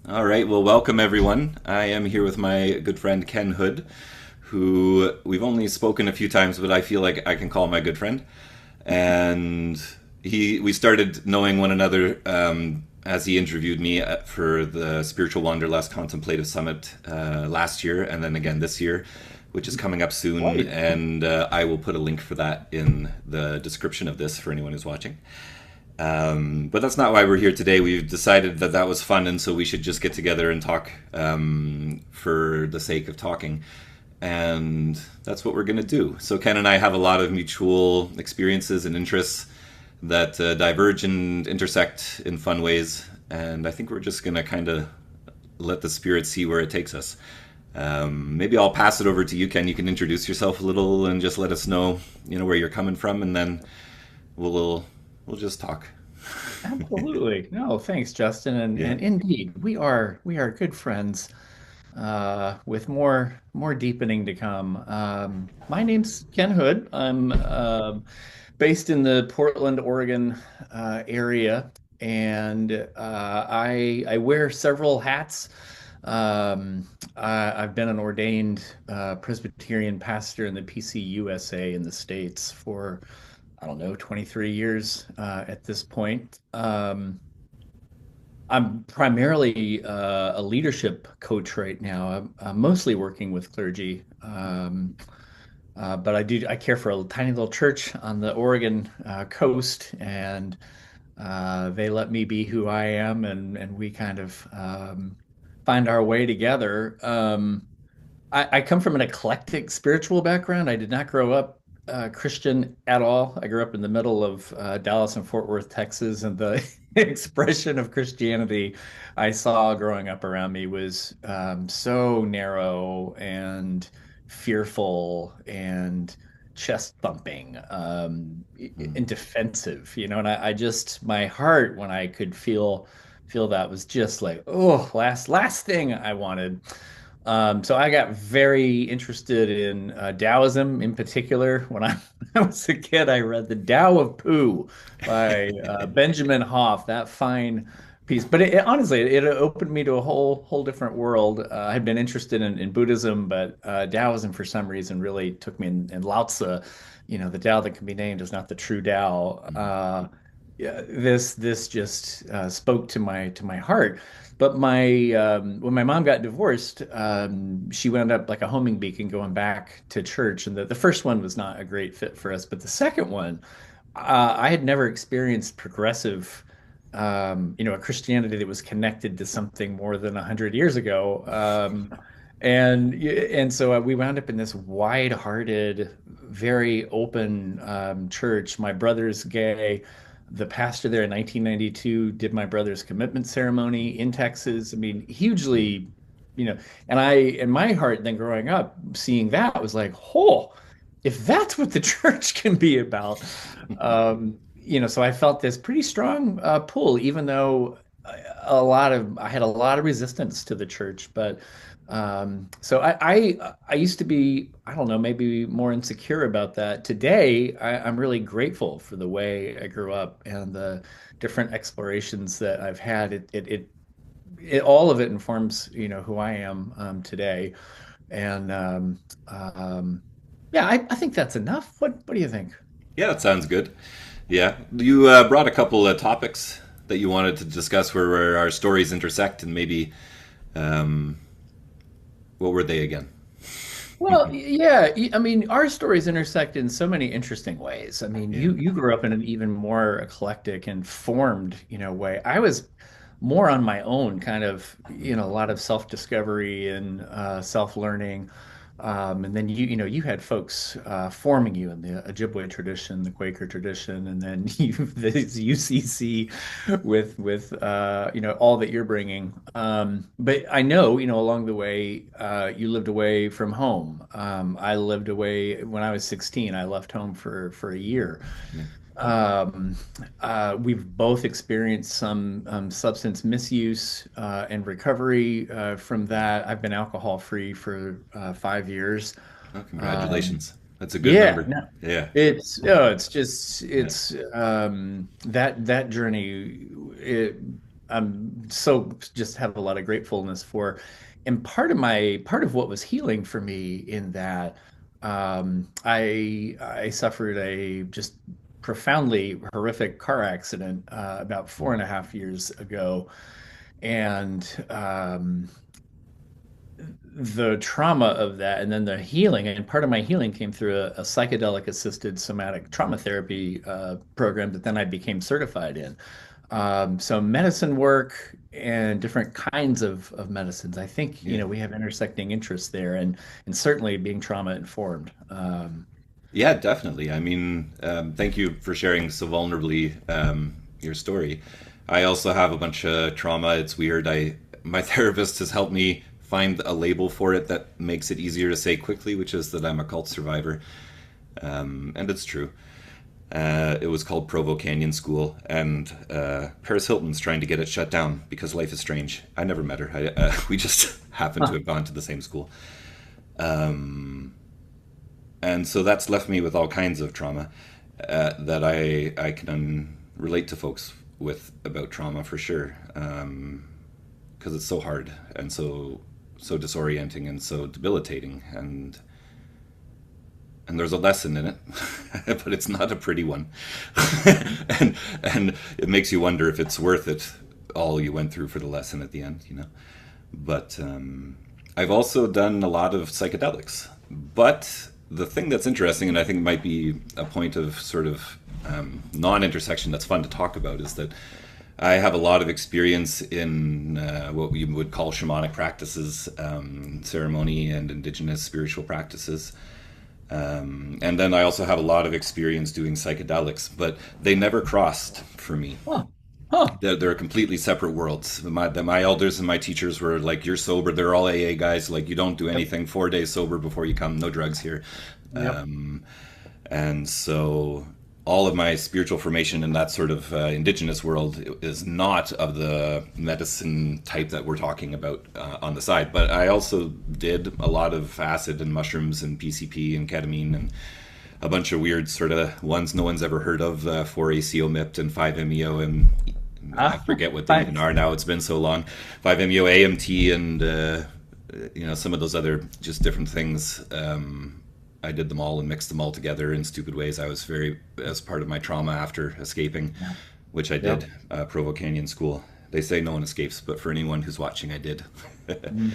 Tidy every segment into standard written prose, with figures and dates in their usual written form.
All right, well, welcome everyone. I am here with my good friend Ken Hood, who we've only spoken a few times, but I feel like I can call my good friend. And we started knowing one another as he interviewed me for the Spiritual Wanderlust Contemplative Summit last year, and then again this year, which is coming up soon. Right. And I will put a link for that in the description of this for anyone who's watching. But that's not why we're here today. We've decided that that was fun, and so we should just get together and talk for the sake of talking. And that's what we're going to do. So, Ken and I have a lot of mutual experiences and interests that diverge and intersect in fun ways. And I think we're just going to kind of let the spirit see where it takes us. Maybe I'll pass it over to you, Ken. You can introduce yourself a little and just let us know, where you're coming from, and then we'll we'll just talk. Absolutely. No, thanks, Justin. And Yeah. and indeed, we are good friends with more deepening to come. My name's Ken Hood. I'm based in the Portland, Oregon area, and I wear several hats. I've been an ordained Presbyterian pastor in the PCUSA in the States for I don't know, 23 years at this point. I'm primarily a leadership coach right now. I'm mostly working with clergy, but I care for a tiny little church on the Oregon coast, and they let me be who I am, and we kind of find our way together. I come from an eclectic spiritual background. I did not grow up Christian at all. I grew up in the middle of Dallas and Fort Worth, Texas, and the expression of Christianity I saw growing up around me was so narrow and fearful and chest thumping and defensive, and I just my heart when I could feel that was just like, oh, last thing I wanted. So I got very interested in Taoism in particular. When I was a kid, I read The Tao of Pooh by Benjamin Hoff, that fine piece. But honestly, it opened me to a whole different world. I had been interested in Buddhism, but Taoism for some reason really took me in Lao Tzu. The Tao that can be named is not the true Tao. Yeah, this just spoke to my heart. But my when my mom got divorced, she wound up like a homing beacon going back to church. And the first one was not a great fit for us, but the second one, I had never experienced progressive, a Christianity that was connected to something more than 100 years ago. And so we wound up in this wide-hearted, very open church. My brother's gay. The pastor there in 1992 did my brother's commitment ceremony in Texas. I mean, hugely, you know, and in my heart, then growing up, seeing that was like, oh, if that's what the church can be about, so I felt this pretty strong pull, even though I had a lot of resistance to the church, but so I used to be, I don't know, maybe more insecure about that. Today, I'm really grateful for the way I grew up and the different explorations that I've had. All of it informs, who I am today. And yeah, I think that's enough. What do you think? Yeah, that sounds good. Yeah. You brought a couple of topics that you wanted to discuss where our stories intersect, and maybe um, what were they again? Well, yeah, I mean, our stories intersect in so many interesting ways. I mean, Yeah. you grew up in an even more eclectic and formed, way. I was more on my own, kind of, a lot of self-discovery and self-learning. And then you had folks forming you in the Ojibwe tradition, the Quaker tradition, and then this UCC with all that you're bringing. But I know, along the way, you lived away from home. I lived away when I was 16. I left home for a year. Yeah. Um, we've both experienced some substance misuse and recovery from that. I've been alcohol free for 5 years. Oh, Um, congratulations. That's a good yeah, number. no, Yeah. it's just Yeah. it's that journey. It, I'm so just have a lot of gratefulness for. And part of what was healing for me in that I suffered a just profoundly horrific car accident about 4.5 years ago, and the trauma of that and then the healing, and part of my healing came through a psychedelic assisted somatic trauma therapy program that then I became certified in. So medicine work and different kinds of medicines. I think, Yeah. we have intersecting interests there, and certainly being trauma informed. Yeah, definitely. I mean, thank you for sharing so vulnerably your story. I also have a bunch of trauma. It's weird. My therapist has helped me find a label for it that makes it easier to say quickly, which is that I'm a cult survivor, and it's true. It was called Provo Canyon School, and Paris Hilton's trying to get it shut down because life is strange. I never met her. We just happened to Huh. have gone to the same school. And so that's left me with all kinds of trauma that I can relate to folks with about trauma for sure, because it's so hard and so disorienting and so debilitating, and there's a lesson in it, but it's not a pretty one, and it makes you wonder if it's worth it all you went through for the lesson at the end. But I've also done a lot of psychedelics. But the thing that's interesting, and I think might be a point of sort of non-intersection that's fun to talk about, is that I have a lot of experience in what we would call shamanic practices, ceremony, and indigenous spiritual practices. And then I also have a lot of experience doing psychedelics, but they never crossed for me. Huh. Huh. They're completely separate worlds. My elders and my teachers were like, "You're sober." They're all AA guys. Like, you don't do Yep. anything. 4 days sober before you come. No drugs here. Yep. And so all of my spiritual formation in that sort of indigenous world is not of the medicine type that we're talking about on the side. But I also did a lot of acid and mushrooms and PCP and ketamine and a bunch of weird sort of ones no one's ever heard of, 4-ACO-MIPT and 5-MeO, and I Ah, forget what they even fine. are now. It's been so long. 5-MeO AMT and some of those other just different things. I did them all and mixed them all together in stupid ways. I was very, as part of my trauma after escaping, Yeah. which I Yep. did, Provo Canyon School. They say no one escapes, but for anyone who's watching, I did. Mm.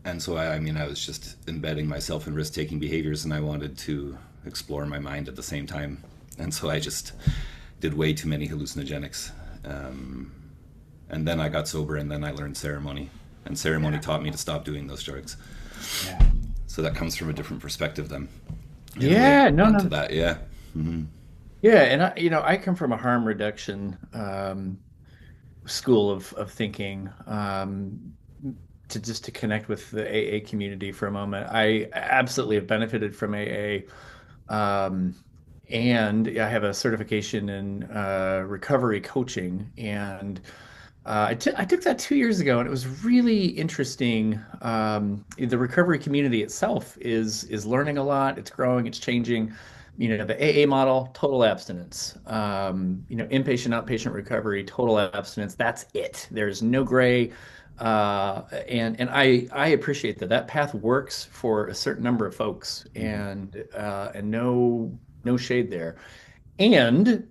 And so, I mean, I was just embedding myself in risk taking behaviors, and I wanted to explore my mind at the same time. And so I just did way too many hallucinogenics. Um, and then I got sober, and then I learned ceremony. And ceremony Yeah. taught me to stop doing those drugs. Yeah. So that comes from a different perspective, then, in a way, Yeah. No, onto no. that. Yeah. Hmm. Yeah. And I come from a harm reduction school of thinking. To just to connect with the AA community for a moment, I absolutely have benefited from AA. And I have a certification in recovery coaching, and I took that 2 years ago, and it was really interesting. The recovery community itself is learning a lot. It's growing. It's changing. The AA model, total abstinence. Inpatient, outpatient recovery, total abstinence. That's it. There's no gray. And I appreciate that path works for a certain number of folks, Hmm. and no shade there. And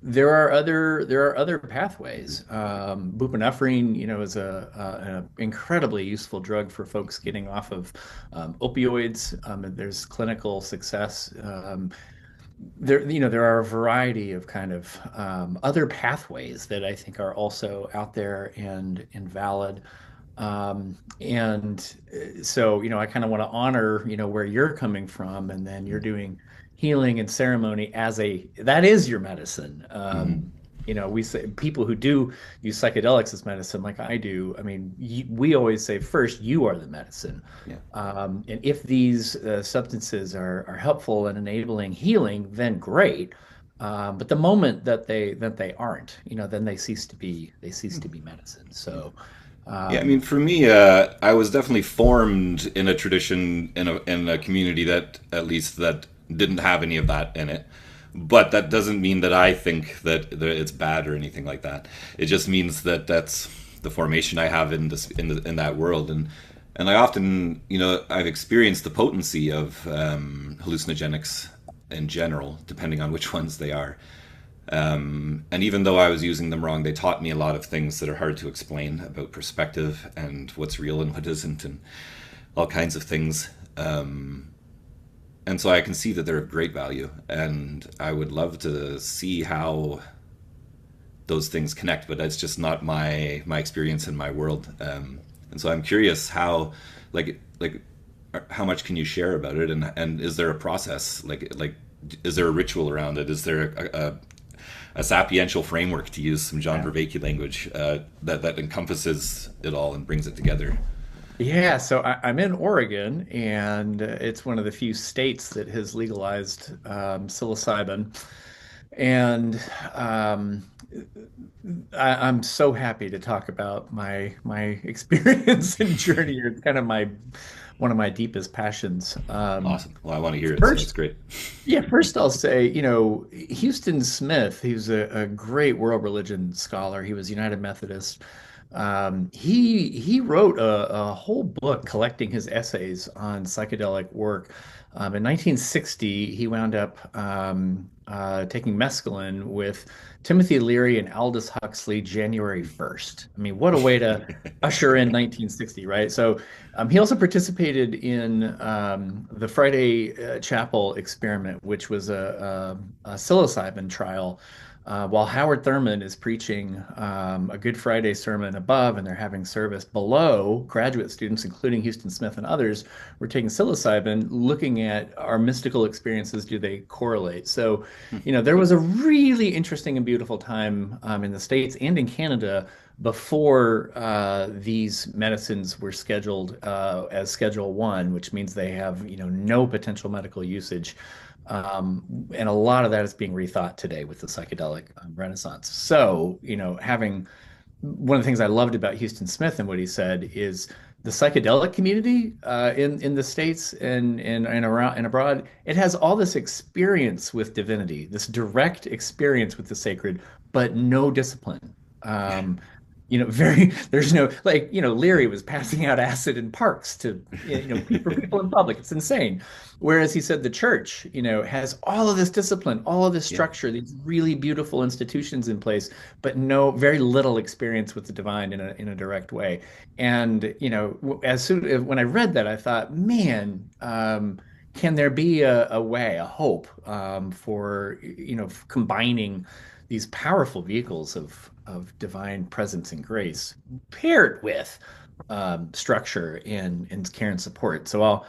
there are other pathways. Buprenorphine, is an incredibly useful drug for folks getting off of opioids. And there's clinical success. There are a variety of kind of other pathways that I think are also out there and valid. And so, I kind of want to honor, where you're coming from, and then you're doing healing and ceremony that is your medicine. Hmm. We say people who do use psychedelics as medicine, like I do. I mean, we always say first, you are the medicine. Yeah. And if these substances are helpful in enabling healing, then great. But the moment that they aren't, then they cease to be medicine. Yeah. So, Yeah, I mean, um, for me, I was definitely formed in a tradition in a community that at least that didn't have any of that in it. But that doesn't mean that I think that it's bad or anything like that. It just means that that's the formation I have in this in that world, and I often, I've experienced the potency of hallucinogenics in general, depending on which ones they are. And even though I was using them wrong, they taught me a lot of things that are hard to explain about perspective and what's real and what isn't, and all kinds of things. And so I can see that they're of great value, and I would love to see how those things connect, but that's just not my experience in my world. And so I'm curious like how much can you share about it, and is there a process, like is there a ritual around it? Is there a sapiential framework, to use some John Yeah. Vervaeke language, that encompasses it all and brings it together? Yeah, so I'm in Oregon, and it's one of the few states that has legalized psilocybin. And um, I'm so happy to talk about my experience and journey. It's kind of my one of my deepest passions. Awesome. Well, I want to hear it, so it's First, great. yeah, first I'll say, Houston Smith, he was a great world religion scholar. He was United Methodist. He wrote a whole book collecting his essays on psychedelic work. In 1960, he wound up taking mescaline with Timothy Leary and Aldous Huxley January 1st. I mean, what a way to usher in 1960, right? So he also participated in the Friday Chapel experiment, which was a psilocybin trial while Howard Thurman is preaching a Good Friday sermon above, and they're having service below. Graduate students, including Houston Smith and others, were taking psilocybin, looking at our mystical experiences. Do they correlate? So, there was a really interesting and beautiful time in the States and in Canada before these medicines were scheduled as Schedule One, which means they have, no potential medical usage. And a lot of that is being rethought today with the psychedelic renaissance. So, having one of the things I loved about Houston Smith and what he said is the psychedelic community in the States and around and abroad, it has all this experience with divinity, this direct experience with the sacred, but no discipline. Um, there's no, like, Leary was passing out acid in parks to, for people in public. It's insane. Whereas he said the church, has all of this discipline, all of this Yeah. structure, these really beautiful institutions in place, but very little experience with the divine in a direct way. And, when I read that, I thought, man, can there be a way, a hope for, combining these powerful vehicles of divine presence and grace paired with structure and care and support. So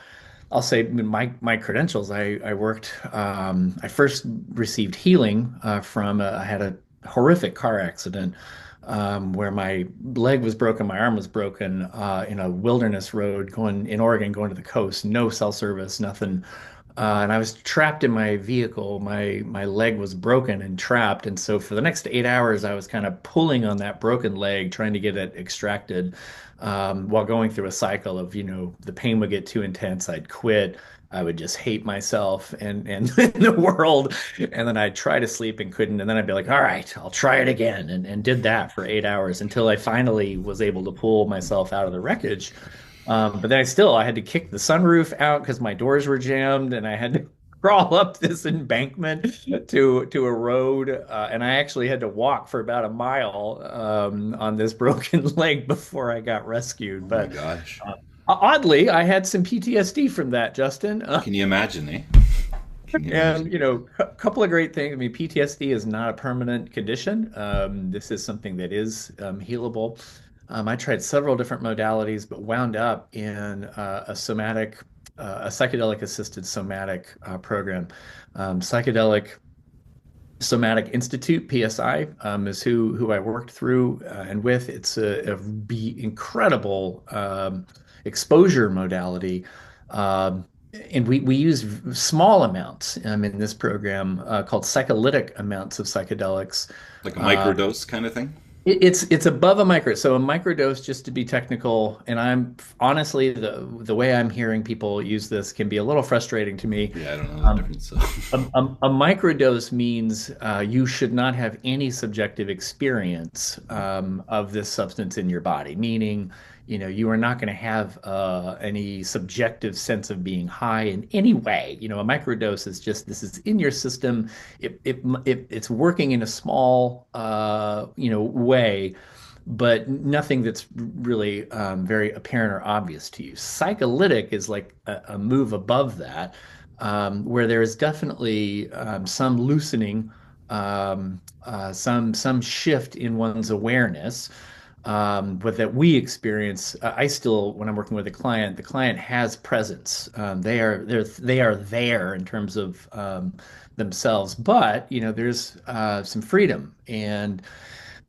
I'll say my credentials. I worked. I first received healing from. I had a horrific car accident where my leg was broken, my arm was broken in a wilderness road going in Oregon, going to the coast. No cell service, nothing. And I was trapped in my vehicle. My leg was broken and trapped, and so for the next 8 hours, I was kind of pulling on that broken leg, trying to get it extracted, while going through a cycle of, the pain would get too intense, I'd quit, I would just hate myself and the world, and then I'd try to sleep and couldn't, and then I'd be like, all right, I'll try it again, and did that for 8 hours until I finally was able to pull myself out of the wreckage. But then I had to kick the sunroof out because my doors were jammed, and I had to crawl up this embankment to a road, and I actually had to walk for about a mile on this broken leg before I got rescued. Oh my But gosh. oddly, I had some PTSD from that, Justin. Can you imagine, eh? Can you And imagine? a couple of great things. I mean, PTSD is not a permanent condition. This is something that is healable. I tried several different modalities, but wound up in a psychedelic assisted somatic program. Psychedelic Somatic Institute, PSI, is who I worked through and with. It's incredible exposure modality. And we use small amounts in this program called psycholytic amounts of psychedelics. Like a Uh, microdose kind of thing? It's above a micro. So a microdose, just to be technical, and I'm honestly the way I'm hearing people use this can be a little frustrating to me. Yeah, I don't know the Um, difference. So a microdose means you should not have any subjective experience of this substance in your body, meaning, you are not going to have any subjective sense of being high in any way. A microdose is just this is in your system. It's working in a small, way, but nothing that's really very apparent or obvious to you. Psycholytic is like a move above that, where there is definitely some loosening, some shift in one's awareness, but that we experience. I still, when I'm working with a client, the client has presence. They are there in terms of themselves, but there's some freedom, and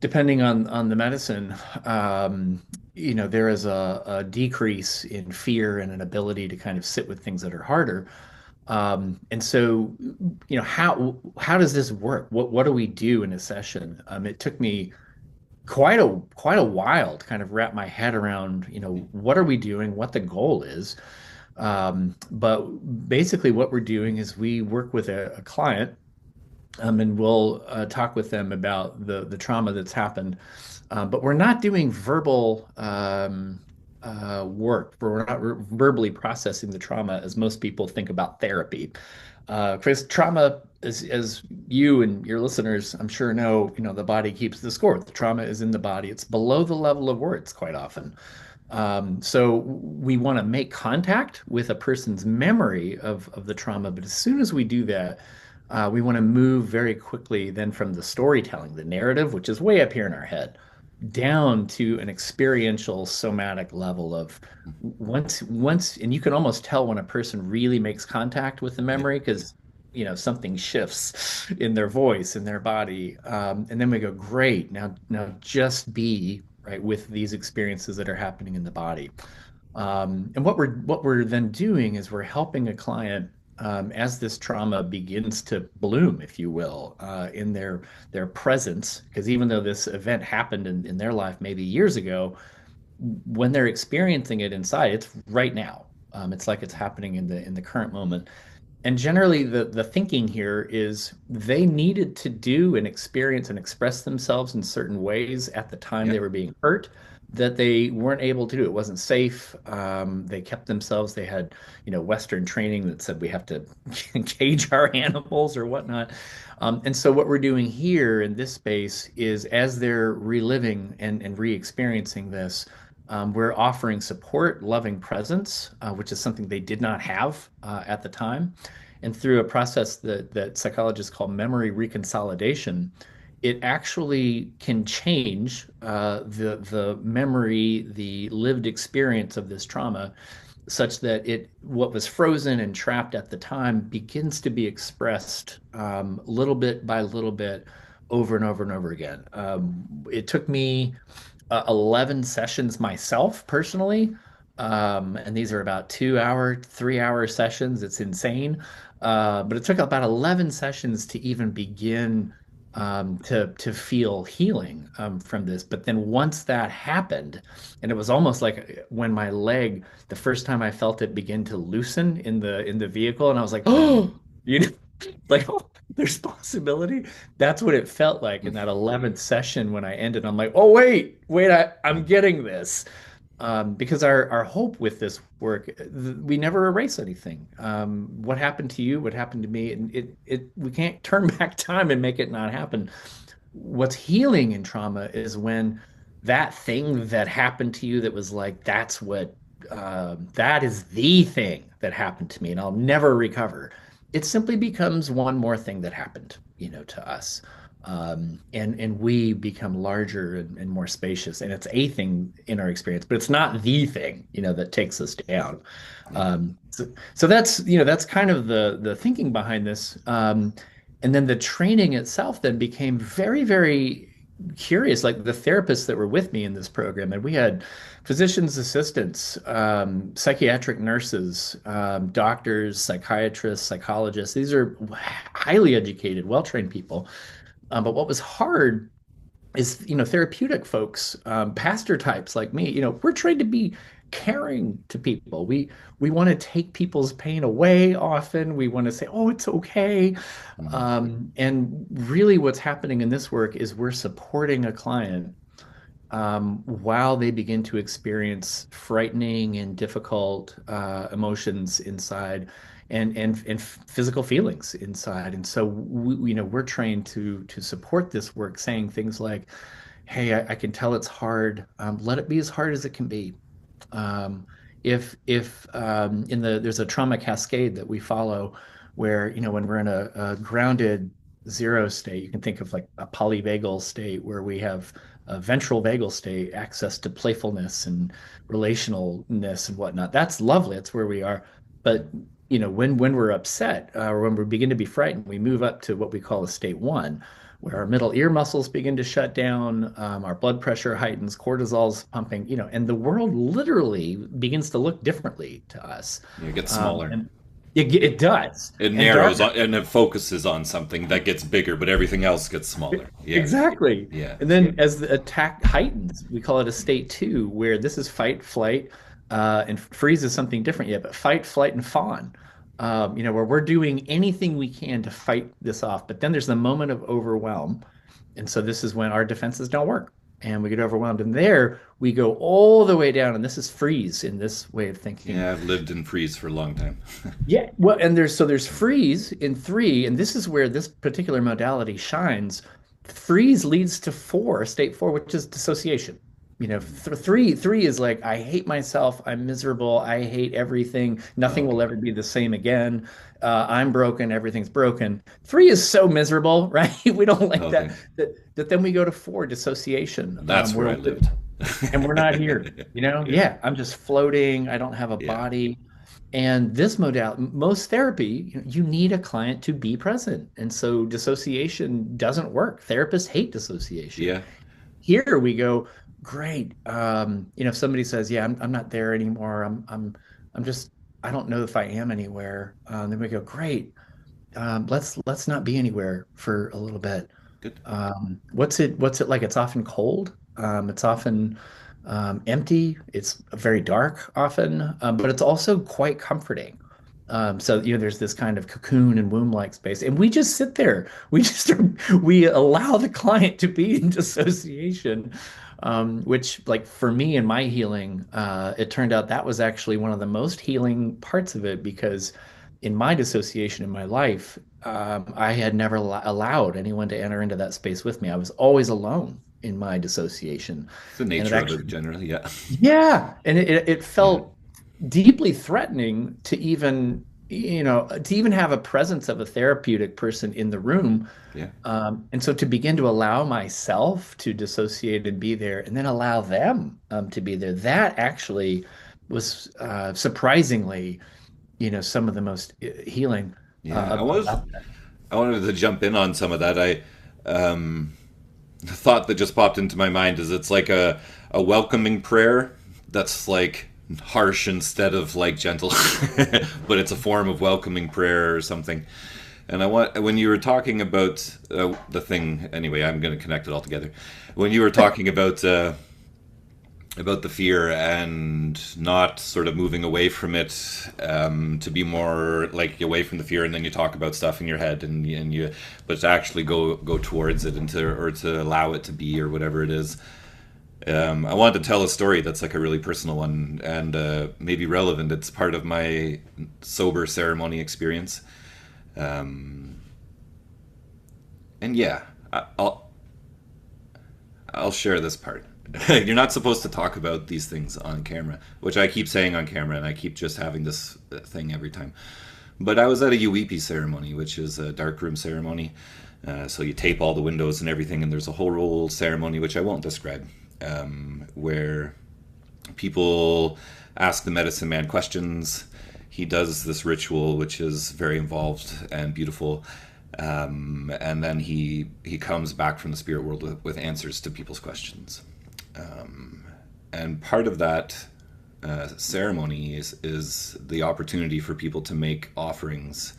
depending on the medicine, there is a decrease in fear and an ability to kind of sit with things that are harder. And so, how does this work? What do we do in a session? It took me quite a while to kind of wrap my head around, what are we doing, what the goal is. But basically, what we're doing is we work with a client, and we'll talk with them about the trauma that's happened. But we're not doing verbal work. We're not verbally processing the trauma as most people think about therapy. Chris, trauma, as you and your listeners, I'm sure know, the body keeps the score. The trauma is in the body. It's below the level of words quite often. So we want to make contact with a person's memory of the trauma, but as soon as we do that, we want to move very quickly then from the storytelling, the narrative, which is way up here in our head, down to an experiential somatic level of once, and you can almost tell when a person really makes contact with the yeah, memory because something shifts in their voice, in their body, and then we go, great, now just be right with these experiences that are happening in the body. And what we're then doing is we're helping a client, as this trauma begins to bloom, if you will, in their presence. Because even though this event happened in their life maybe years ago, when they're experiencing it inside, it's right now. It's like it's happening in the current moment. And generally, the thinking here is they needed to do and experience and express themselves in certain ways at the time yeah, they were being hurt that they weren't able to do. It wasn't safe. They kept themselves. They had, Western training that said we have to cage our animals or whatnot. And so what we're doing here in this space is as they're reliving and re-experiencing this, we're offering support, loving presence, which is something they did not have at the time. And through a process that psychologists call memory reconsolidation, it actually can change the memory, the lived experience of this trauma, such that what was frozen and trapped at the time begins to be expressed little bit by little bit over and over and over again. It took me 11 sessions myself personally. And these are about 2 hour, 3 hour sessions. It's insane. But it took about 11 sessions to even begin to feel healing from this. But then once that happened, and it was almost like when my leg, the first time I felt it begin to loosen in the vehicle, and I was like, oh, you know, like, oh, there's possibility. That's what it felt like in that 11th session when I ended. I'm like, oh, wait, I'm getting this. Because our hope with this work, we never erase anything. What happened to you, what happened to me, and we can't turn back time and make it not happen. What's healing in trauma is when that thing that happened to you that was like, that is the thing that happened to me, and I'll never recover. It simply becomes one more thing that happened, to us. And we become larger and more spacious, and it's a thing in our experience, but it's not the thing, that takes us down. yeah. So that's kind of the thinking behind this. And then the training itself then became very, very curious. Like the therapists that were with me in this program, and we had physicians assistants, psychiatric nurses, doctors, psychiatrists, psychologists. These are highly educated, well-trained people. But what was hard therapeutic folks, pastor types like me, we're trained to be caring to people. We want to take people's pain away often. We want to say, oh, it's okay. Mhm. And really what's happening in this work is we're supporting a client while they begin to experience frightening and difficult emotions inside and physical feelings inside. And so we're trained to support this work, saying things like, "Hey, I can tell it's hard. Let it be as hard as it can be." Um, if in there's a trauma cascade that we follow where, when we're in a grounded zero state, you can think of like a polyvagal state where we have a ventral vagal state, access to playfulness and relationalness and whatnot. That's lovely. That's where we are. But when we're upset or when we begin to be frightened, we move up to what we call a state one, where our middle ear muscles begin to shut down, our blood pressure heightens, cortisol's pumping, and the world literally begins to look differently to us. Yeah, it gets smaller. And it does, It and narrows darker. on, and it focuses on something that gets bigger, but everything else gets smaller. Yeah, Exactly. yeah, And then as the attack heightens, we call it a state two, where this is fight, flight, and freeze is something different yet, but fight, flight, and fawn. Where we're doing anything we can to fight this off. But then there's the moment of overwhelm. And so this is when our defenses don't work and we get overwhelmed. And there we go all the way down. And this is freeze in this way of thinking. yeah. I've lived in freeze for a long time. Yeah, well, and there's freeze in three, and this is where this particular modality shines. Freeze leads to four, state four, which is dissociation. Three is like I hate myself, I'm miserable, I hate everything, nothing will Okay, ever be the same again. I'm broken, everything's broken. Three is so miserable, right? We don't like that. okay. That then we go to four, dissociation, That's where I lived. and we're not here. Yeah, Yeah, I'm just floating. I don't have a yeah, body. And this modality, most therapy, you need a client to be present. And so dissociation doesn't work. Therapists hate dissociation. yeah. Here we go, great. If somebody says, "Yeah, I'm not there anymore. I'm just, I don't know if I am anywhere." Then we go, "Great. Let's not be anywhere for a little bit." Good. What's it like? It's often cold. It's often empty. It's very dark often, but it's also quite comforting. So there's this kind of cocoon and womb-like space, and we just sit there. We allow the client to be in dissociation, which, like for me in my healing, it turned out that was actually one of the most healing parts of it because in my dissociation in my life, I had never allowed anyone to enter into that space with me. I was always alone in my dissociation, It's the and it nature of it actually, generally. Yeah, yeah, and it yeah, felt deeply threatening to even have a presence of a therapeutic person in the room. yeah, And so to begin to allow myself to dissociate and be there, and then allow them to be there, that actually was surprisingly, some of the most healing yeah. about that. I wanted to jump in on some of that. The thought that just popped into my mind is it's like a welcoming prayer that's like harsh instead of like gentle, but it's a form of welcoming prayer or something. And when you were talking about the thing, anyway, I'm going to connect it all together. When you were talking about the fear and not sort of moving away from it, to be more like away from the fear, and then you talk about stuff in your head and you but to actually go towards it and to allow it to be or whatever it is. I wanted to tell a story that's like a really personal one and maybe relevant. It's part of my sober ceremony experience. Um, and yeah, I'll share this part. You're not supposed to talk about these things on camera, which I keep saying on camera, and I keep just having this thing every time. But I was at a Yuwipi ceremony, which is a darkroom ceremony. So you tape all the windows and everything, and there's a whole ceremony, which I won't describe, where people ask the medicine man questions. He does this ritual, which is very involved and beautiful. And then he comes back from the spirit world with answers to people's questions. And part of that ceremony is the opportunity for people to make offerings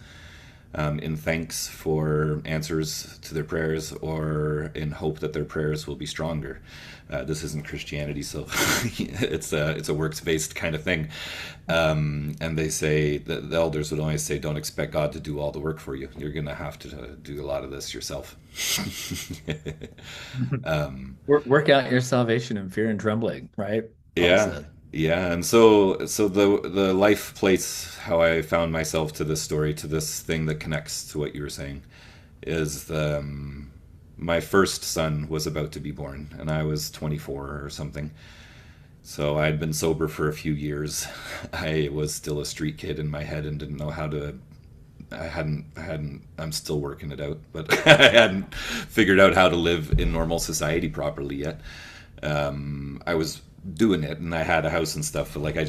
in thanks for answers to their prayers or in hope that their prayers will be stronger. This isn't Christianity, so it's a works-based kind of thing. And they say, the elders would always say, don't expect God to do all the work for you. You're going to have to do a lot of this yourself. Work out your salvation in fear and trembling, right? Paul Yeah, said. yeah, and so the life place how I found myself to this story, to this thing that connects to what you were saying, is my first son was about to be born, and I was 24 or something. So I'd been sober for a few years. I was still a street kid in my head and didn't know how to. I hadn't. I'm still working it out, but I hadn't figured out how to live in normal society properly yet. I was doing it and I had a house and stuff, but like I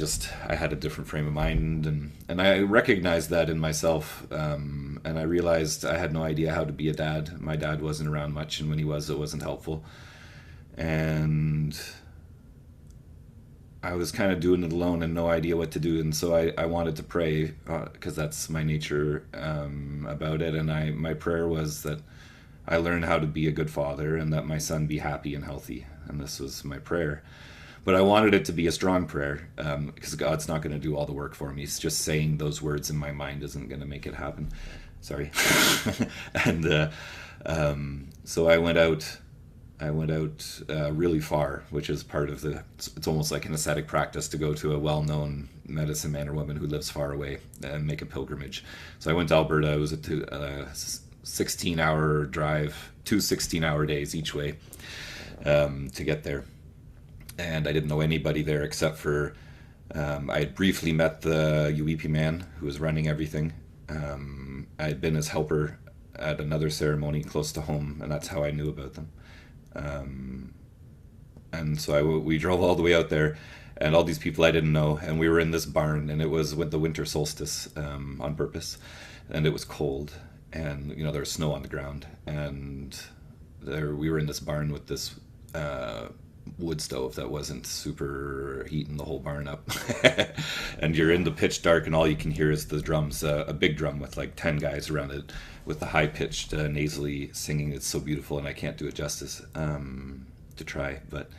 had a different frame of mind, and I recognized that in myself, and I realized I had no idea how to be a dad. My dad wasn't around much, and when he was, it wasn't helpful, and I was kind of doing it alone and no idea what to do, and so I wanted to pray, because that's my nature, about it, and my prayer was that I learn how to be a good father and that my son be happy and healthy, and this was my prayer. But I wanted it to be a strong prayer, because God's not going to do all the work for me. It's just saying those words in my mind isn't going to make it happen. Sorry. And so I went out. Really far, which is part of it's almost like an ascetic practice to go to a well-known medicine man or woman who lives far away and make a pilgrimage. So I went to Alberta. It was a 16-hour drive, 2 16-hour days each way, to get there. And I didn't know anybody there except for, I had briefly met the Yuwipi man who was running everything. I had been his helper at another ceremony close to home, and that's how I knew about them. And so we drove all the way out there, and all these people I didn't know, and we were in this barn, and it was with the winter solstice, on purpose, and it was cold, and there was snow on the ground, and we were in this barn with this wood stove that wasn't super heating the whole barn up. And you're in the pitch dark, and all you can hear is the drums, a big drum with like 10 guys around it with the high-pitched nasally singing. It's so beautiful, and I can't do it justice, to try, but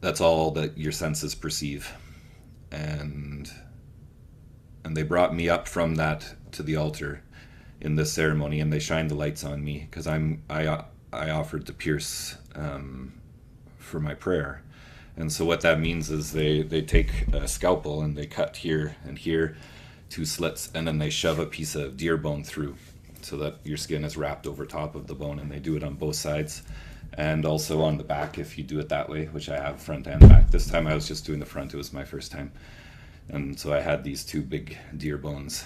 that's all that your senses perceive. And they brought me up from that to the altar in this ceremony, and they shined the lights on me because I offered to pierce, for my prayer. And so what that means is they take a scalpel and they cut here and here, 2 slits, and then they shove a piece of deer bone through so that your skin is wrapped over top of the bone, and they do it on both sides and also on the back if you do it that way, which I have front and back. This time I was just doing the front. It was my first time, and so I had these 2 big deer bones,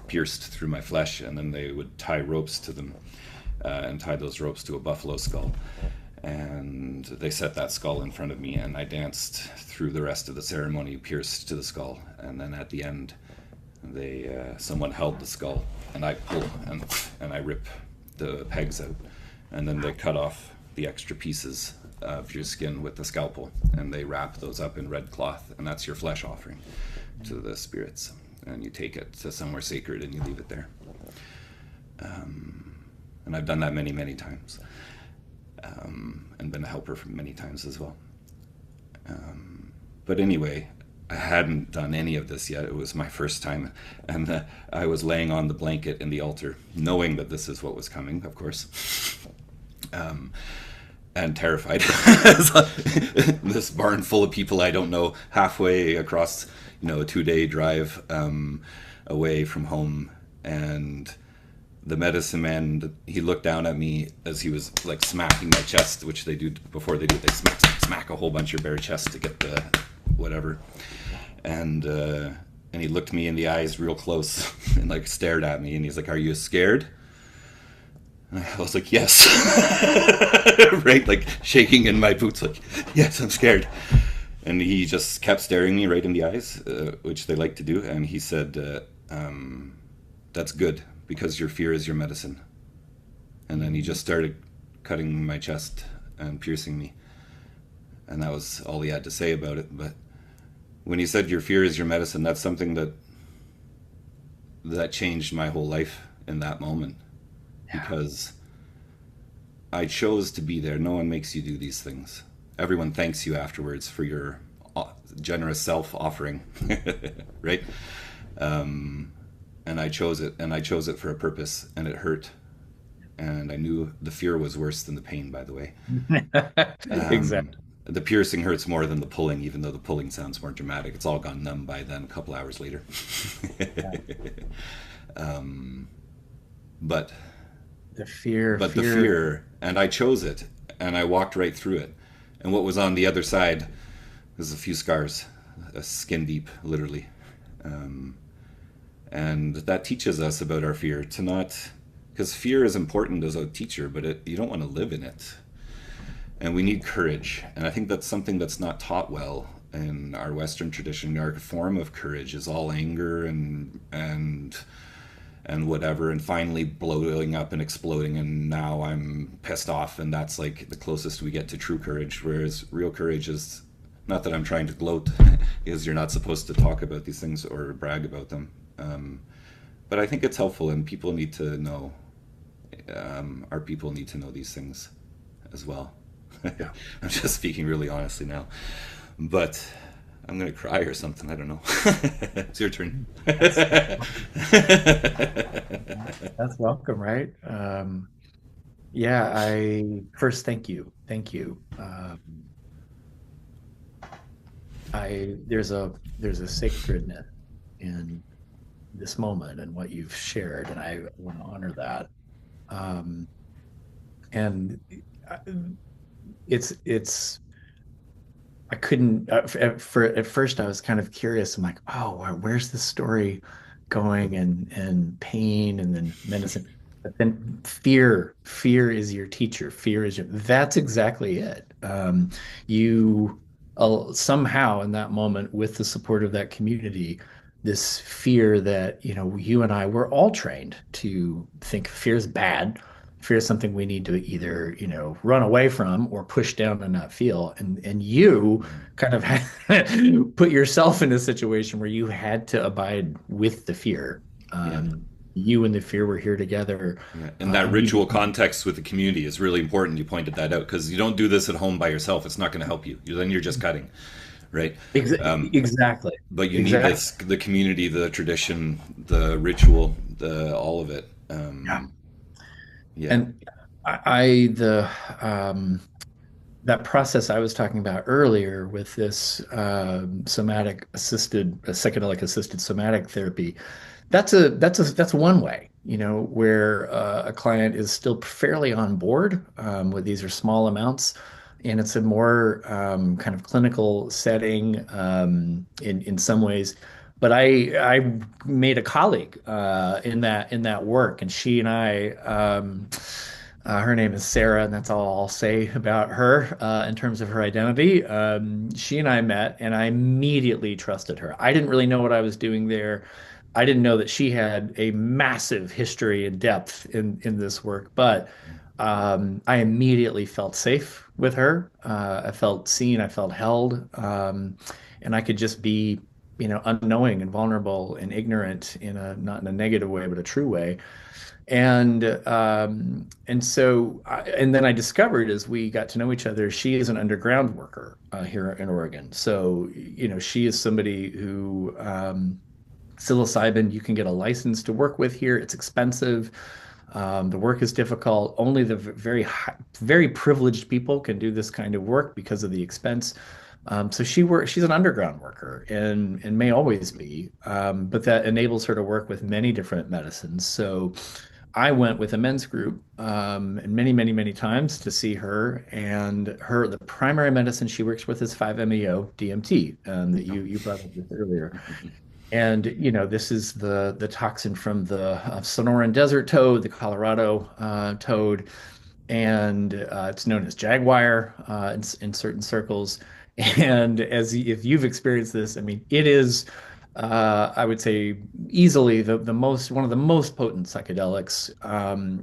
pierced through my flesh, and then they would tie ropes to them, and tie those ropes to a buffalo skull. And they set that skull in front of me, and I danced through the rest of the ceremony pierced to the skull. And then at the end, someone held the skull, and I pull and I rip the pegs out, and then they cut off the extra pieces of your skin with the scalpel, and they wrap those up in red cloth, and that's your flesh offering to the spirits. And you take it to somewhere sacred and you leave it there. And I've done that many, many times. And been a helper for many times as well. But anyway, I hadn't done any of this yet. It was my first time, and I was laying on the blanket in the altar, knowing that this is what was coming, of course, and terrified. This barn full of people I don't know, halfway across, a 2-day drive, away from home, and the medicine man, he looked down at me as he was like smacking my chest, which they do before they do it. They smack a whole bunch of your bare chest to get the whatever. And he looked me in the eyes real close and like stared at me, and he's like, "Are you scared?" And I was like, "Yes." Right, like shaking in my boots, like, "Yes, I'm scared." And he just kept staring me right in the eyes, which they like to do, and he said, "That's good, because your fear is your medicine." And then he just started cutting my chest and piercing me. And that was all he had to say about it. But when he said your fear is your medicine, that's something that that changed my whole life in that moment, Yeah. because I chose to be there. No one makes you do these things. Everyone thanks you afterwards for your generous self offering, right? And I chose it, and I chose it for a purpose, and it hurt. And I knew the fear was worse than the pain, by the way. Exactly. The piercing hurts more than the pulling, even though the pulling sounds more dramatic. It's all gone numb by then, a couple hours later. Yeah. but The fear, but the fear. fear, and I chose it, and I walked right through it. And what was on the other side was a few scars, a skin deep, literally. Um, and that teaches us about our fear to not, because fear is important as a teacher, but you don't want to live in it. And we need courage, and I think that's something that's not taught well in our Western tradition. Our form of courage is all anger and whatever, and finally blowing up and exploding, and now I'm pissed off, and that's like the closest we get to true courage. Whereas real courage is, not that I'm trying to gloat, is you're not supposed to talk about these things or brag about them. But I think it's helpful, and people need to know. Our people need to know these things as well. Yeah. I'm just speaking really honestly now, but I'm gonna cry or something. I don't know. It's your turn. That's that's welcome, right? Yeah, I first thank you. Thank you. I there's a sacredness in this moment and what you've shared, and I want to honor that. Um, and I- it's I couldn't at first I was kind of curious. I'm like, oh, where's the story going, and pain and then medicine. But then fear is your teacher. Fear is that's exactly it. You somehow in that moment with the support of that community, this fear that, you and I, we're all trained to think fear is bad. Fear is something we need to either, run away from or push down and not feel. And you kind of put yourself in a situation where you had to abide with the fear. Yeah. You and the fear were here together. Yeah, and that You ritual became context with the community is really important. You pointed that out, because you don't do this at home by yourself. It's not going to help you. Then you're just cutting, right? exactly, But you need exactly. this, the community, the tradition, the ritual, the all of it. Yeah. Yeah. And I the that process I was talking about earlier with this somatic assisted, psychedelic assisted somatic therapy, that's one way, where a client is still fairly on board with these are small amounts, and it's a more kind of clinical setting in some ways. But I made a colleague in that work, and she and I. Her name is Sarah, and that's all I'll say about her in terms of her identity. She and I met, and I immediately trusted her. I didn't really know what I was doing there. I didn't know that she had a massive history and depth in this work, but I immediately felt safe with her. I felt seen, I felt held, and I could just be, unknowing and vulnerable and ignorant in a not in a negative way, but a true way. And then I discovered as we got to know each other, she is an underground worker here in Oregon. So, she is somebody who psilocybin, you can get a license to work with here. It's expensive. The work is difficult. Only the very privileged people can do this kind of work because of the expense. So she's an underground worker and may always be, but that enables her to work with many different medicines. So I went with a men's group and many, many, many times to see her. And the primary medicine she works with is 5-MeO DMT that you brought up with earlier. And this is the toxin from the Sonoran Desert toad, the Colorado toad, and it's known as jaguar in certain circles. And if you've experienced this, I mean, it is, I would say, easily the most one of the most potent psychedelics.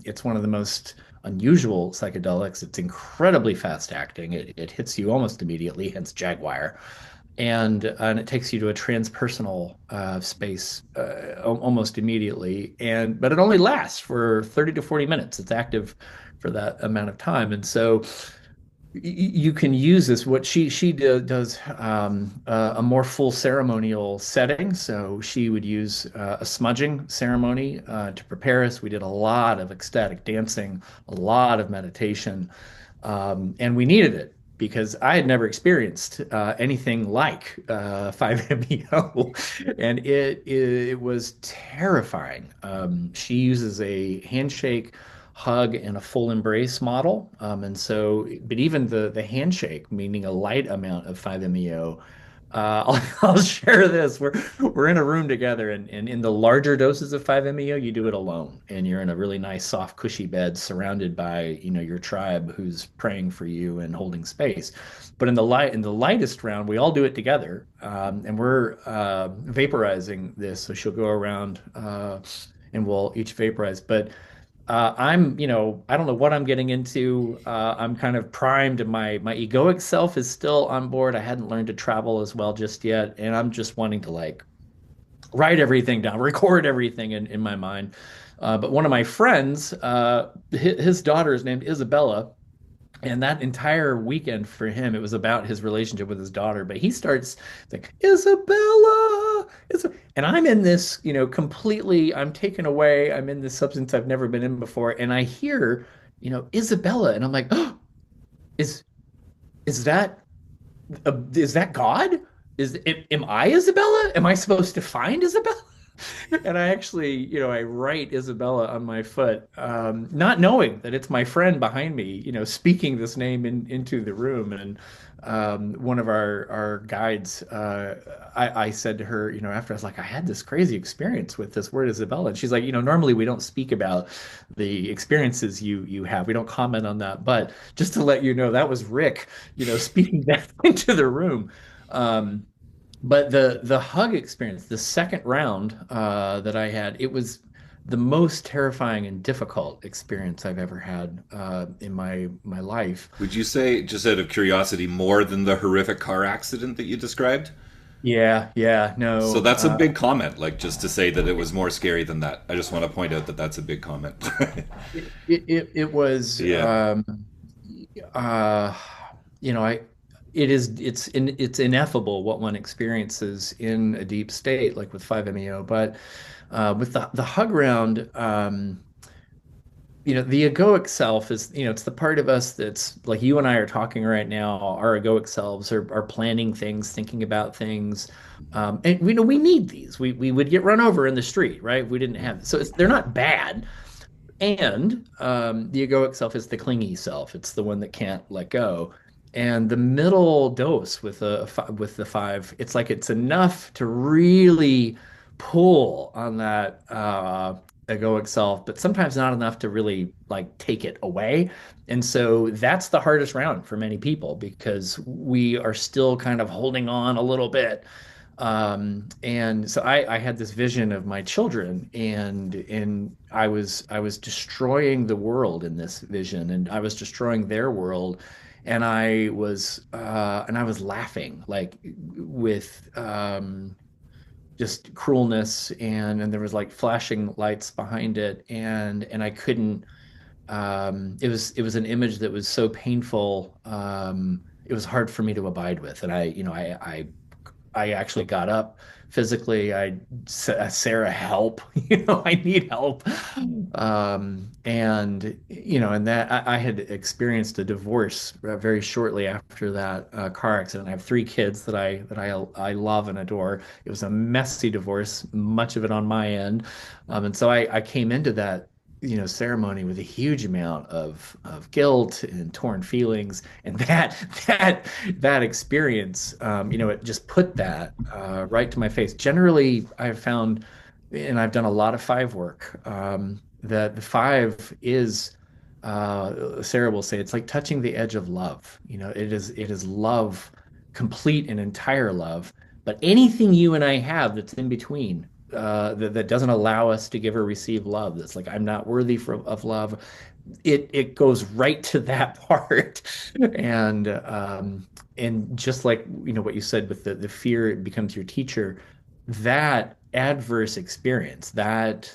It's one of the most unusual psychedelics. It's incredibly fast acting. It hits you almost immediately, hence jaguar. and it takes you to a transpersonal space almost immediately. And but it only lasts for 30 to 40 minutes. It's active for that amount of time, and so you can use this. What does a more full ceremonial setting. So she would use a smudging ceremony to prepare us. We did a lot of ecstatic dancing, a lot of meditation, and we needed it because I had never experienced anything like 5-MeO, and it was terrifying. She uses a handshake, hug, and a full embrace model, and so, but even the handshake, meaning a light amount of 5-MeO. I'll share this. We're in a room together, and in the larger doses of 5-MeO, you do it alone, and you're in a really nice, soft, cushy bed, surrounded by your tribe who's praying for you and holding space. But in the lightest round, we all do it together, and we're vaporizing this. So she'll go around, and we'll each vaporize. But I don't know what I'm getting into. I'm kind of primed, and my egoic self is still on board. I hadn't learned to travel as well just yet, and I'm just wanting to like write everything down, record everything in my mind. But one of my friends, his daughter is named Isabella, and that entire weekend for him, it was about his relationship with his daughter. But he starts like, Isabella, and I'm in this, completely, I'm taken away. I'm in this substance I've never been in before. And I hear, Isabella, and I'm like, oh, is is that is that God? Am I Isabella? Am I supposed to find Isabella? And I actually, I write Isabella on my foot, not knowing that it's my friend behind me, speaking this name into the room. And one of our guides, I said to her, after I was like, I had this crazy experience with this word Isabella. And she's like, normally we don't speak about the experiences you have. We don't comment on that. But just to let you know, that was Rick, speaking that into the room. Um, but the hug experience, the second round that I had, it was the most terrifying and difficult experience I've ever had in my life. Would you say, just out of curiosity, more than the horrific car accident that you described? Yeah, yeah, So no. that's a big comment, like just to say that it was more scary than that. I just want to point out that that's a big comment. It was Yeah. uh I it's ineffable what one experiences in a deep state like with 5-MeO, but with the hug round, the egoic self is, it's the part of us that's like you and I are talking right now. Our egoic selves are planning things, thinking about things. And we need these. We would get run over in the street, right? If we didn't have, so they're not bad. And the egoic self is the clingy self. It's the one that can't let go. And the middle dose with the five, it's like it's enough to really pull on that egoic self, but sometimes not enough to really like take it away. And so that's the hardest round for many people because we are still kind of holding on a little bit. And so I had this vision of my children, and I was destroying the world in this vision, and I was destroying their world, and I was laughing like with just cruelness, and there was like flashing lights behind it, and I couldn't. It was an image that was so painful. It was hard for me to abide with, and I actually got up physically. I said, Sarah, help. I need help. And that I had experienced a divorce very shortly after that car accident. I have three kids that I love and adore. It was a messy divorce, much of it on my end. And so I came into that ceremony with a huge amount of guilt and torn feelings, and that experience, it just put that right to my face. Generally, I've found, and I've done a lot of five work, that the five is, Sarah will say, it's like touching the edge of love. It is love, complete and entire love. But anything you and I have that's in between, that doesn't allow us to give or receive love. That's like, I'm not worthy of love. it goes right to that part. And and just like what you said with the fear, it becomes your teacher. That adverse experience, that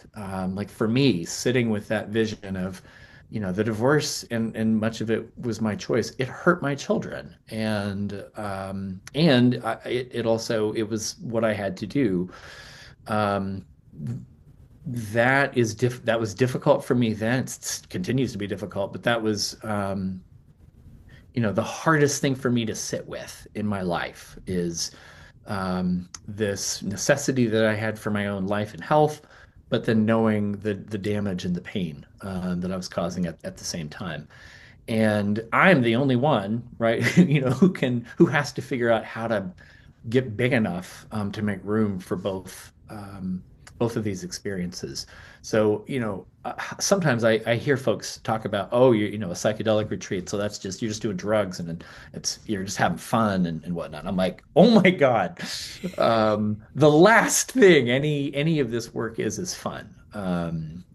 like for me, sitting with that vision of the divorce, and much of it was my choice. It hurt my children, and it also, it was what I had to do. Um, that was difficult for me then. It continues to be difficult, but that was the hardest thing for me to sit with in my life is this necessity that I had for my own life and health, but then knowing the damage and the pain that I was causing at the same time. And I'm the only one, right, who has to figure out how to get big enough to make room for both of these experiences. So, sometimes I hear folks talk about, oh, a psychedelic retreat. So that's just, you're just doing drugs and you're just having fun and whatnot. I'm like, oh my God. The last thing any of this work is fun.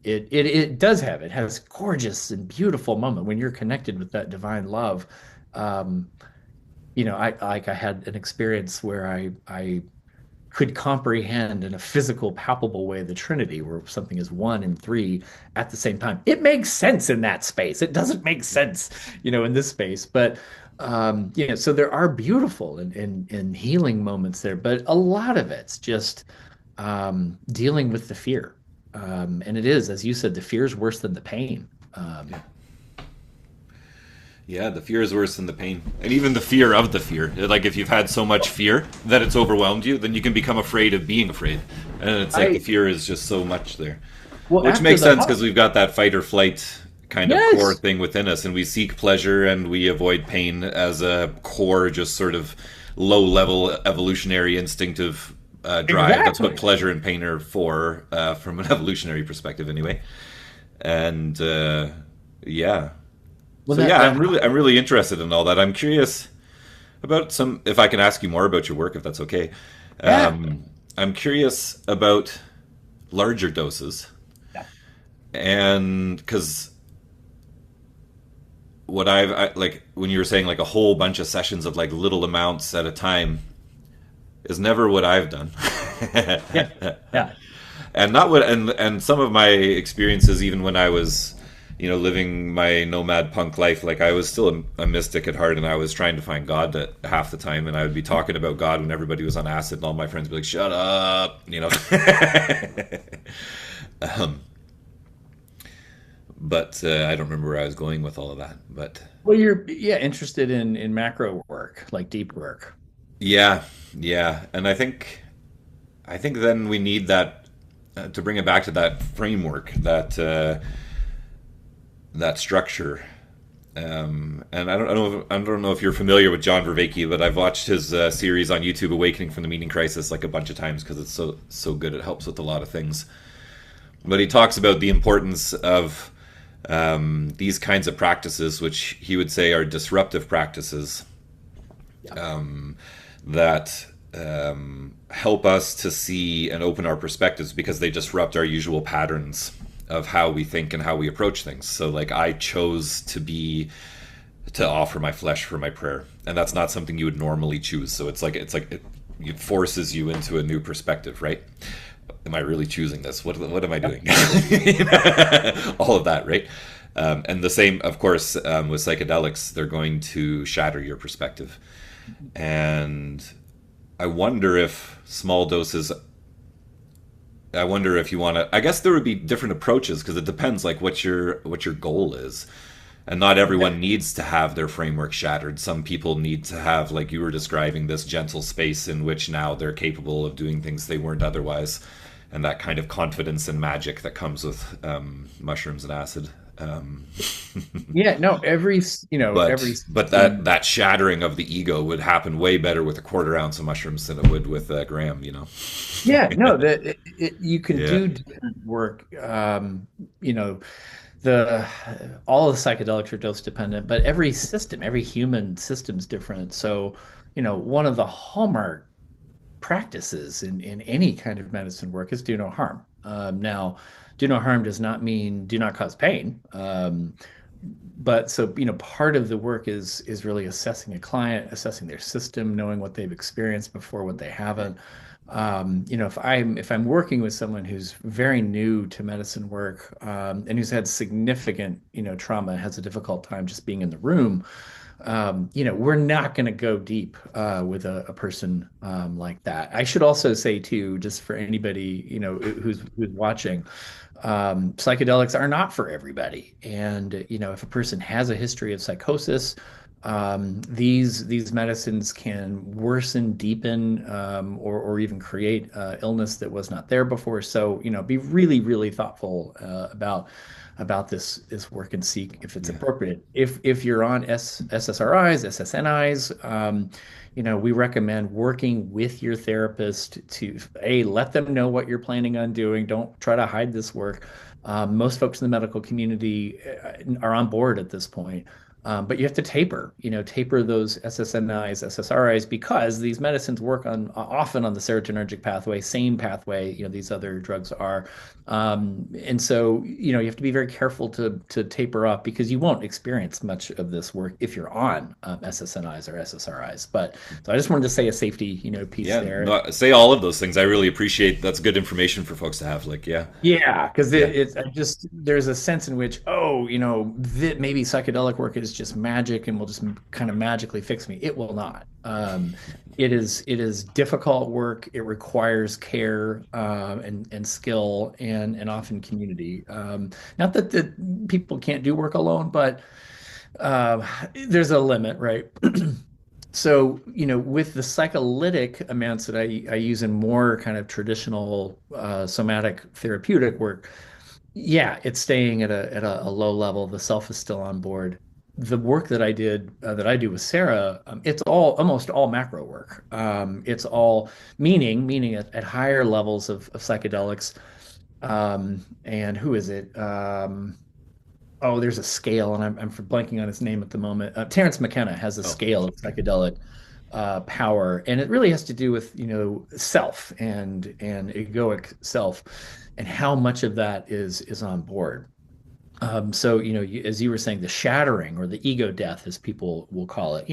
It does have, it has gorgeous and beautiful moment when you're connected with that divine love. Um, I had an experience where I could comprehend in a physical, palpable way the Trinity, where something is one and three at the same time. It makes sense in that space. It doesn't make sense, in this space. But so there are beautiful and healing moments there, but a lot of it's just dealing with the fear. And it is, as you said, the fear is worse than the pain. Yeah. Yeah, the fear is worse than the pain. And even the fear of the fear. Like, if you've had so much fear that it's overwhelmed you, then you can become afraid of being afraid. And it's like the fear is just so much there. Well, Which after makes the sense because we've got that fight or flight kind of core yes, thing within us. And we seek pleasure and we avoid pain as a core, just sort of low level evolutionary instinctive drive. That's what exactly. pleasure and pain are for, from an evolutionary perspective, anyway. And yeah. Well, So that yeah, that I'm really interested in all that. I'm curious about some. If I can ask you more about your work, if that's okay. yeah. I'm curious about larger doses, Yeah. and because like when you were saying like a whole bunch of sessions of like little amounts at a time is never what I've done. Yeah. Yeah. And not what and some of my experiences even when I was living my nomad punk life, like I was still a mystic at heart, and I was trying to find God at half the time, and I would be talking about God when everybody was on acid, and all my friends would be like, shut up. um, but I don't remember where I was going with all of that, but Well, you're interested in macro work, like deep work. yeah, yeah. And I think then we need that to bring it back to that framework, that structure. And I don't know if you're familiar with John Vervaeke, but I've watched his series on YouTube, Awakening from the Meaning Crisis, like a bunch of times because it's so good. It helps with a lot of things. But he talks about the importance of these kinds of practices, which he would say are disruptive practices, Yeah. that help us to see and open our perspectives because they disrupt our usual patterns of how we think and how we approach things. So like I chose to offer my flesh for my prayer, and that's not something you would normally choose. So it forces you into a new perspective, right? Am I really choosing this? What am I doing? All of that, right? And the same, of course, with psychedelics, they're going to shatter your perspective. And I wonder if small doses. I wonder if you want to. I guess there would be different approaches because it depends, like what your goal is, and not everyone needs to have their framework shattered. Some people need to have, like you were describing, this gentle space in which now they're capable of doing things they weren't otherwise, and that kind of confidence and magic that comes with mushrooms and acid. Um, Yeah, no, every but that shattering of the ego would happen way better with a quarter ounce of mushrooms than it would with a gram. yeah, no, you can Yeah. do different work. You know, the all the psychedelics are dose dependent, but every system, every human system is different. So, one of the hallmark practices in any kind of medicine work is do no harm. Now, do no harm does not mean do not cause pain. But so, part of the work is really assessing a client, assessing their system, knowing what they've experienced before, what they haven't. If I'm working with someone who's very new to medicine work, and who's had significant, trauma, has a difficult time just being in the room, we're not going to go deep with a person like that. I should also say too, just for anybody who's watching, psychedelics are not for everybody. And if a person has a history of psychosis, these medicines can worsen, deepen, or even create illness that was not there before. So be really, really thoughtful about this work and see if it's Yeah. appropriate. If you're on SSRIs, SSNIs, we recommend working with your therapist to let them know what you're planning on doing. Don't try to hide this work. Most folks in the medical community are on board at this point. But you have to taper those SSNIs, SSRIs, because these medicines work often on the serotonergic pathway, same pathway, these other drugs are. And so, you have to be very careful to taper up because you won't experience much of this work if you're on SSNIs or SSRIs. But so I just wanted to say a safety, piece Yeah, there. no, say all of those things. I really appreciate that's good information for folks to have. Like, yeah, Yeah, because yeah, it's there's a sense in which, that maybe psychedelic work is just magic and will just kind of magically fix me. It will not. It is difficult work. It requires care, and skill, and often community. Not that the people can't do work alone, but uh, there's a limit, right? So, with the psycholytic amounts that I use in more kind of traditional somatic therapeutic work, yeah, it's staying at a low level. The self is still on board. The work that I do with Sarah, it's almost all macro work. It's all meaning at higher levels of psychedelics. And who is it? Oh, there's a scale, and I'm blanking on his name at the moment. Terrence McKenna has a oh, scale of psychedelic power, and it really has to do with self and egoic self, and how much of that is on board. So, as you were saying, the shattering or the ego death, as people will call it,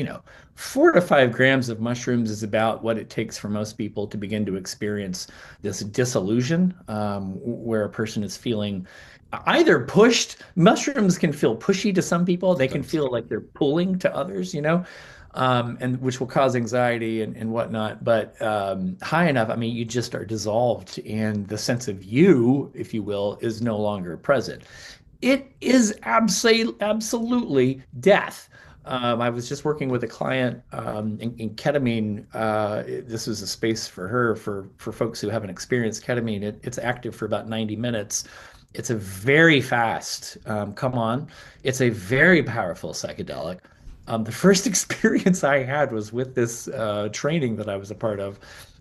4 to 5 grams of mushrooms is about what it takes for most people to begin to experience this disillusion, where a person is feeling either pushed. Mushrooms can feel pushy to some people. They can sometimes. feel like they're pulling to others, and which will cause anxiety and whatnot. But high enough, I mean, you just are dissolved, and the sense of you, if you will, is no longer present. It is absolutely death. I was just working with a client in ketamine. This is a space for her for folks who haven't experienced ketamine. It's active for about 90 minutes. It's a very fast come on. It's a very powerful psychedelic. The first experience I had was with this training that I was a part of,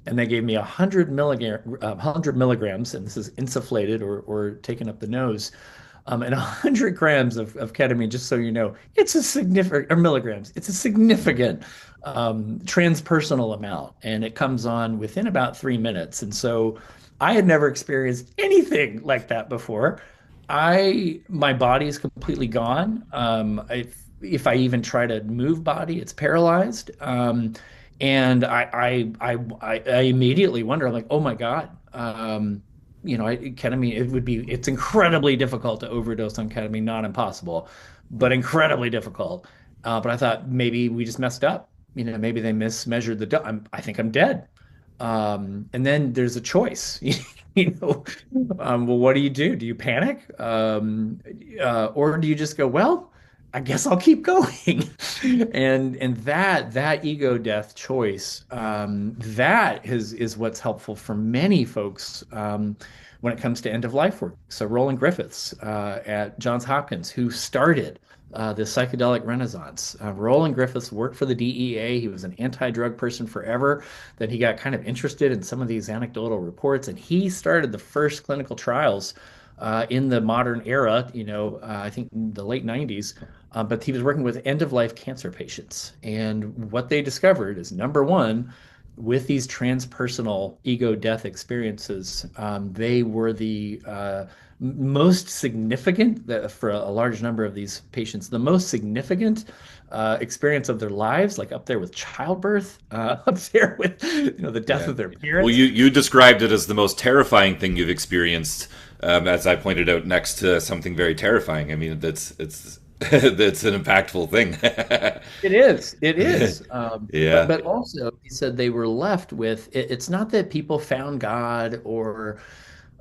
and they gave me 100 milligrams, and this is insufflated or taken up the nose, and 100 grams of ketamine. Just so you know, it's a significant, or milligrams. It's a significant transpersonal amount, and it comes on within about 3 minutes. And so, I had never experienced anything like that before. My body is completely gone. If I even try to move body, it's paralyzed. And I immediately wonder, I'm like, oh my God. Ketamine, it's incredibly difficult to overdose on ketamine, not impossible, but incredibly difficult. But I thought maybe we just messed up. Maybe they mismeasured I think I'm dead. And then there's a choice. you know, well, what do you do? Do you panic? Or do you just go, well, I guess I'll keep going. And that ego death choice, that is what's helpful for many folks when it comes to end of life work. So Roland Griffiths at Johns Hopkins, who started the psychedelic renaissance. Roland Griffiths worked for the DEA. He was an anti-drug person forever. Then he got kind of interested in some of these anecdotal reports, and he started the first clinical trials in the modern era, I think in the late 90s. But he was working with end of life cancer patients. And what they discovered is number one, with these transpersonal ego death experiences, they were the most significant for a large number of these patients, the most significant experience of their lives, like up there with childbirth, up there with the death Yeah. of their Well, parents. you described it as the most terrifying thing you've experienced, as I pointed out, next to something very terrifying. I mean, that's it's that's an impactful thing. It is. It is. But Yeah. also, he said they were left with it's not that people found God or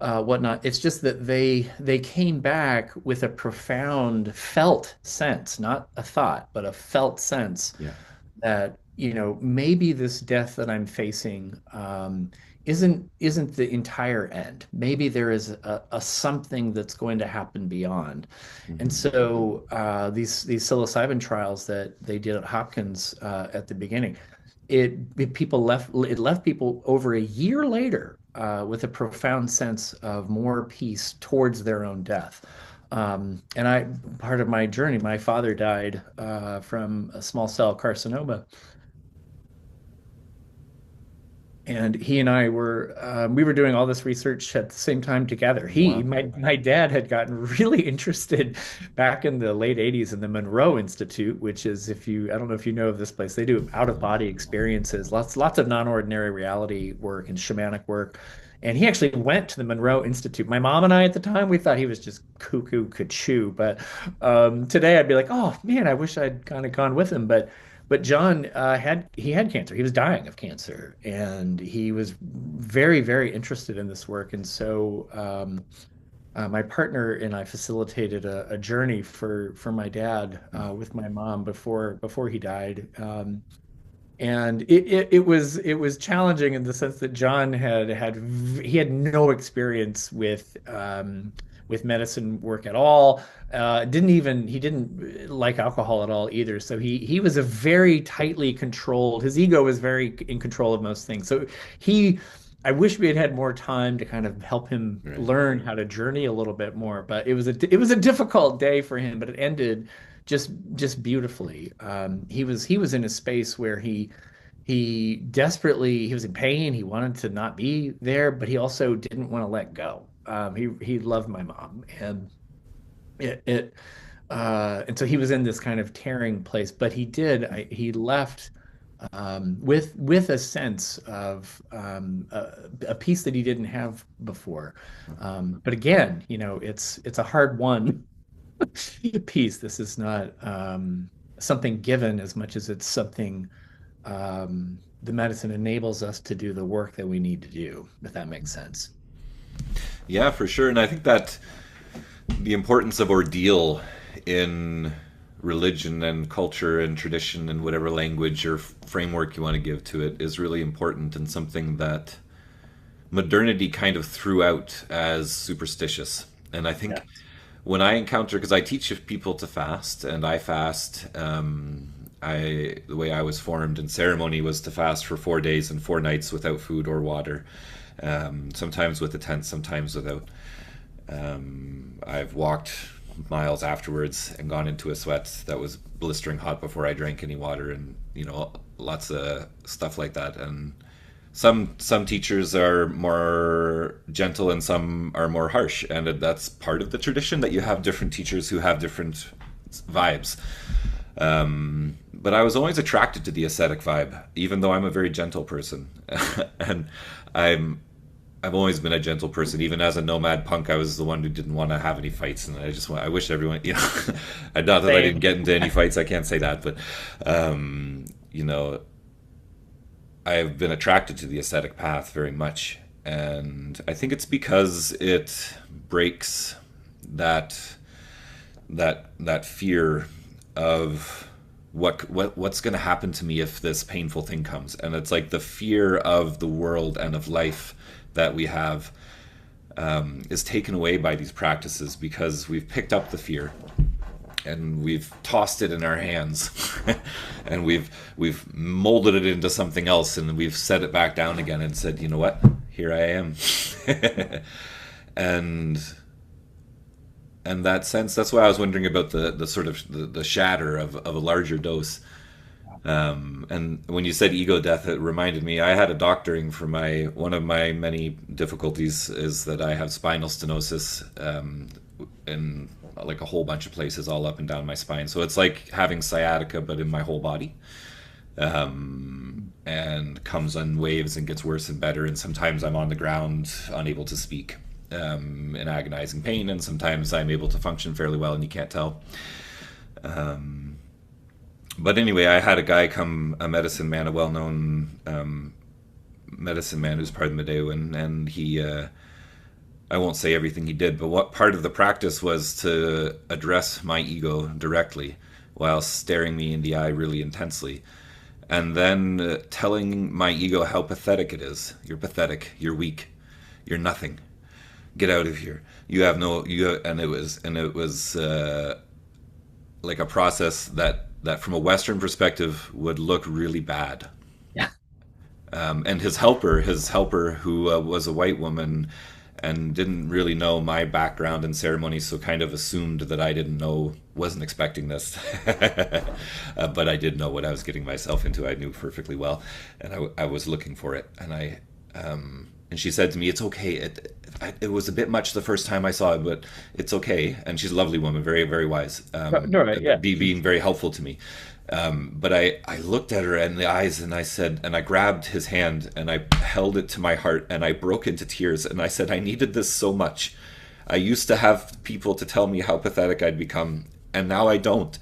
whatnot. It's just that they came back with a profound felt sense, not a thought, but a felt sense Yeah. that, maybe this death that I'm facing isn't the entire end. Maybe there is a something that's going to happen beyond. And Hmm. so these psilocybin trials that they did at Hopkins at the beginning, it left people over a year later with a profound sense of more peace towards their own death. And part of my journey, my father died from a small cell carcinoma, and he and I we were doing all this research at the same time together. Wow. My dad had gotten really interested back in the late 80s in the Monroe Institute, which is, I don't know if you know of this place, they do out of body experiences, lots of non-ordinary reality work and shamanic work. And he actually went to the Monroe Institute. My mom and I at the time, we thought he was just cuckoo could chew. But today I'd be like, oh man, I wish I'd kind of gone with him. But John had cancer. He was dying of cancer, and he was very, very interested in this work. And so my partner and I facilitated a journey for my dad with my mom before he died. And it was challenging in the sense that John he had no experience with medicine work at all. He didn't like alcohol at all either. So he was a very tightly controlled. His ego was very in control of most things. So he I wish we had had more time to kind of help him Right. learn how to journey a little bit more. But it was a difficult day for him, but it ended just beautifully. He was in a space where he was in pain. He wanted to not be there, but he also didn't want to let go. He loved my mom, and it it and so he was in this kind of tearing place. But he left with a sense of a peace that he didn't have before. But again, it's a hard won peace. This is not something given as much as it's something the medicine enables us to do the work that we need to do, if that makes sense. Yeah, for sure. And I think that the importance of ordeal in religion and culture and tradition and whatever language or framework you want to give to it is really important, and something that modernity kind of threw out as superstitious. And I Yeah. think when I encounter, because I teach people to fast, and I fast, the way I was formed in ceremony was to fast for 4 days and 4 nights without food or water, sometimes with a tent, sometimes without. I've walked miles afterwards and gone into a sweat that was blistering hot before I drank any water, and lots of stuff like that. And some teachers are more gentle and some are more harsh, and that's part of the tradition, that you have different teachers who have different vibes. But I was always attracted to the ascetic vibe, even though I'm a very gentle person. And I'm I've always been a gentle person. Even as a nomad punk, I was the one who didn't want to have any fights, and I wish everyone, not that I didn't Same. get into any fights. I can't say that, but you know, I've been attracted to the ascetic path very much, and I think it's because it breaks that that fear of what's going to happen to me if this painful thing comes. And it's like the fear of the world and of life that we have is taken away by these practices, because we've picked up the fear and we've tossed it in our hands and we've molded it into something else, and we've set it back down again and said, you know what, here I am. and that sense, that's why I was wondering about the sort of the shatter of a larger dose. And when you said ego death, it reminded me I had a doctoring for my one of my many difficulties is that I have spinal stenosis in like a whole bunch of places all up and down my spine. So it's like having sciatica, but in my whole body. And comes on waves and gets worse and better. And sometimes I'm on the ground, unable to speak, in agonizing pain, and sometimes I'm able to function fairly well, and you can't tell. But anyway, I had a guy come, a medicine man, a well-known medicine man who's part of Medeo, and he, I won't say everything he did, but what part of the practice was to address my ego directly while staring me in the eye really intensely. And then telling my ego how pathetic it is. You're pathetic. You're weak. You're nothing. Get out of here. You have no. And it was like a process that from a Western perspective would look really bad. Yeah. And his helper, who was a white woman and didn't really know my background in ceremony, so kind of assumed that I didn't know, wasn't expecting this. But I did know what I was getting myself into. I knew perfectly well, and I was looking for it. And she said to me, "It's okay. It was a bit much the first time I saw it, but it's okay." And she's a lovely woman, very, very wise, No, right, yeah. being very helpful to me. But I looked at her in the eyes and I said, and I grabbed his hand and I held it to my heart and I broke into tears and I said, I needed this so much. I used to have people to tell me how pathetic I'd become, and now I don't.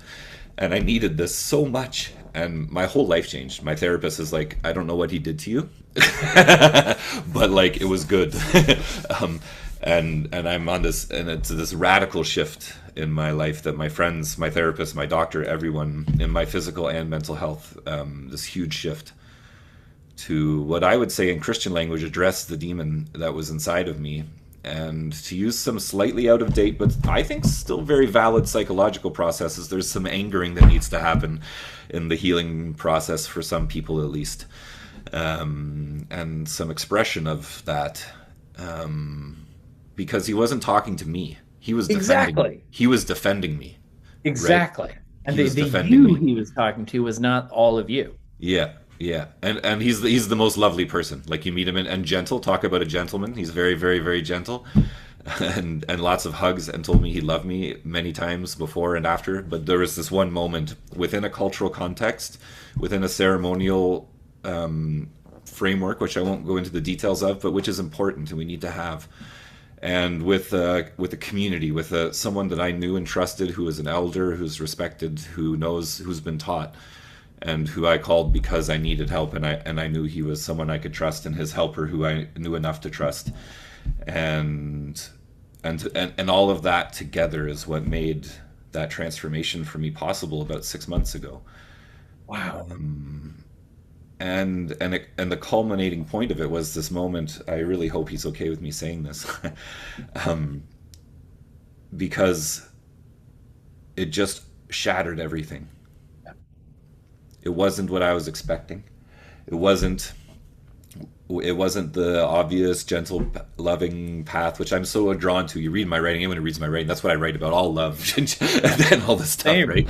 And I needed this so much. And my whole life changed. My therapist is like, I don't know what he did to you, but like it was good. And I'm on this, and it's this radical shift in my life that my friends, my therapist, my doctor, everyone in my physical and mental health, this huge shift to what I would say in Christian language address the demon that was inside of me, and to use some slightly out of date but I think still very valid psychological processes. There's some angering that needs to happen in the healing process for some people at least, and some expression of that, because he wasn't talking to me. He was defending Exactly. me. He was defending me. Exactly. Right? And He was the defending you me. he was talking to was not all of you. Yeah, yeah, and he's the most lovely person. Like you meet him and gentle. Talk about a gentleman. He's very, very, very gentle, and lots of hugs. And told me he loved me many times before and after. But there was this one moment within a cultural context, within a ceremonial framework, which I won't go into the details of, but which is important and we need to have. And with a community, with someone that I knew and trusted, who is an elder, who's respected, who knows, who's been taught, and who I called because I needed help, and I knew he was someone I could trust, and his helper who I knew enough to trust, and all of that together is what made that transformation for me possible about 6 months ago. Wow. And the culminating point of it was this moment. I really hope he's okay with me saying this, because it just shattered everything. It wasn't what I was expecting. It wasn't the obvious, gentle, loving path, which I'm so drawn to. You read my writing, anyone who reads my writing, that's what I write about, all love and then all this stuff, Same. right?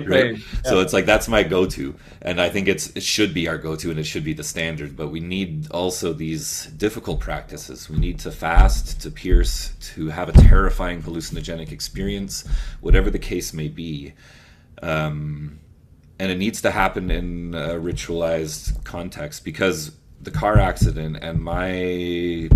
Right. Yeah. So it's like, that's my go-to. And I think it should be our go-to and it should be the standard, but we need also these difficult practices. We need to fast, to pierce, to have a terrifying hallucinogenic experience, whatever the case may be. And it needs to happen in a ritualized context, because the car accident and my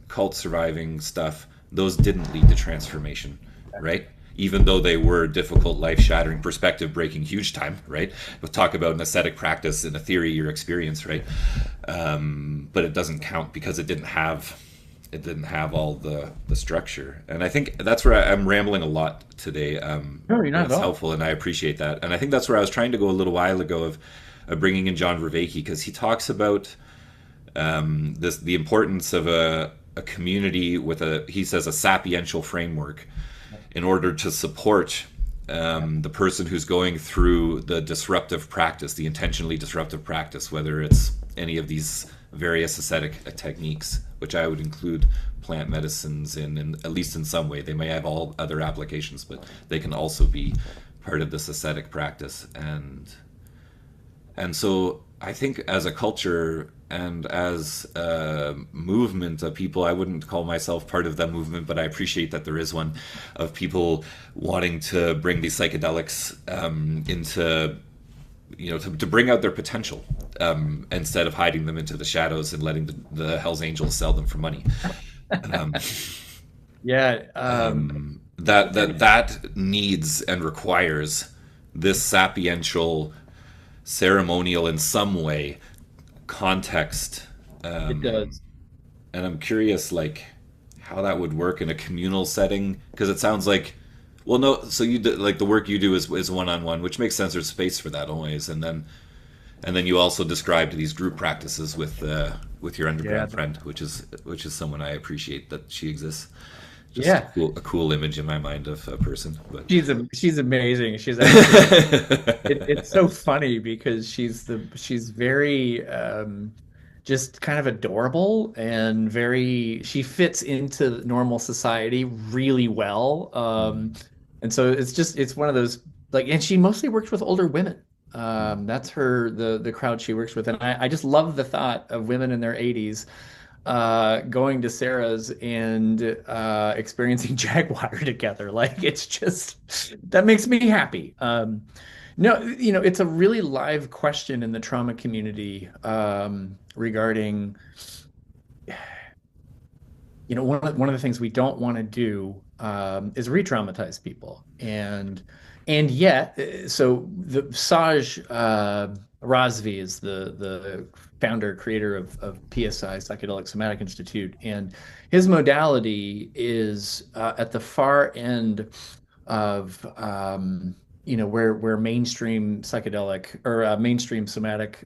cult surviving stuff, those didn't lead to transformation, right? Even though they were difficult, life-shattering, perspective-breaking, huge time, right? We'll talk about an ascetic practice in a theory, your experience, right? But it doesn't count because it didn't have all the structure. And I think that's where I'm rambling a lot today. No, you're not That's at all. helpful, and I appreciate that. And I think that's where I was trying to go a little while ago of bringing in John Vervaeke, because he talks about the importance of a community with he says, a sapiential framework in order to support the person who's going through the disruptive practice, the intentionally disruptive practice, whether it's any of these various ascetic techniques, which I would include plant medicines in at least in some way. They may have all other applications, but they can also be part of this ascetic practice. And And so I think as a culture and as a movement of people, I wouldn't call myself part of that movement, but I appreciate that there is one, of people wanting to bring these psychedelics into, to bring out their potential, instead of hiding them into the shadows and letting the Hell's Angels sell them for money. Um, Yeah. that needs and requires this sapiential, ceremonial, in some way, context. It um, does. and I'm curious, like, how that would work in a communal setting, because it sounds like, well, no, so you do, like, the work you do is one-on-one, which makes sense. There's space for that always. And then you also described these group practices with your Yeah. underground friend, which is someone I appreciate that she exists. Just Yeah. a cool image in my mind of a person. But She's amazing. She's actually it's so funny because she's very just kind of adorable and very she fits into normal society really well. And so it's one of those like and she mostly works with older women. That's her the crowd she works with. And I just love the thought of women in their 80s going to Sarah's and experiencing Jaguar together. Like it's just that makes me happy. No, it's a really live question in the trauma community regarding, one of the things we don't want to do is re-traumatize people, and yet, so the Saj Razvi is the founder creator of PSI Psychedelic Somatic Institute, and his modality is at the far end of where mainstream psychedelic or mainstream somatic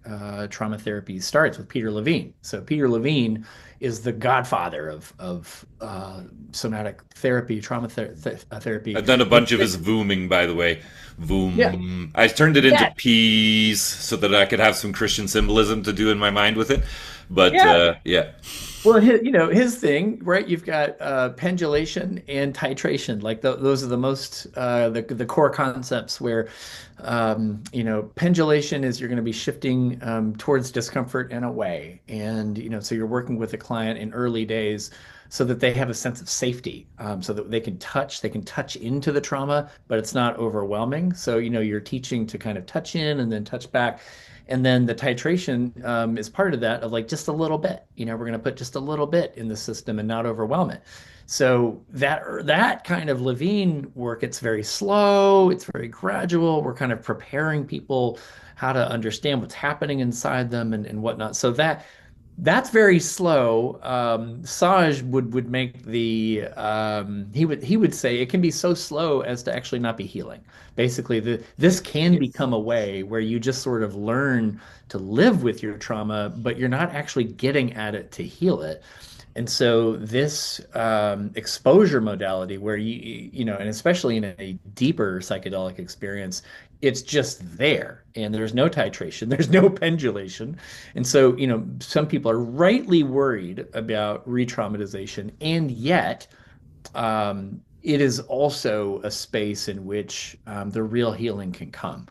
trauma therapy starts with Peter Levine. So Peter Levine is the godfather of somatic therapy, therapy. I've done a And bunch of his vooming, by the way. yeah, Voom. I turned it into yeah, peas so that I could have some Christian symbolism to do in my mind with it. But yeah. yeah. Well, his thing, right? You've got pendulation and titration. Like those are the most the core concepts where pendulation is you're going to be shifting towards discomfort and away, and so you're working with the client in early days so that they have a sense of safety, so that they can touch into the trauma, but it's not overwhelming. So you're teaching to kind of touch in and then touch back. And then the titration is part of that of like just a little bit. We're going to put just a little bit in the system and not overwhelm it. So that kind of Levine work, it's very slow, it's very gradual. We're kind of preparing people how to understand what's happening inside them and whatnot. So that's very slow. Saj would make the he would say it can be so slow as to actually not be healing. Basically, this can become a way where you just sort of learn to live with your trauma, but you're not actually getting at it to heal it. And so this exposure modality, where and especially in a deeper psychedelic experience, it's just there, and there's no titration, there's no pendulation, and so some people are rightly worried about re-traumatization, and yet it is also a space in which the real healing can come.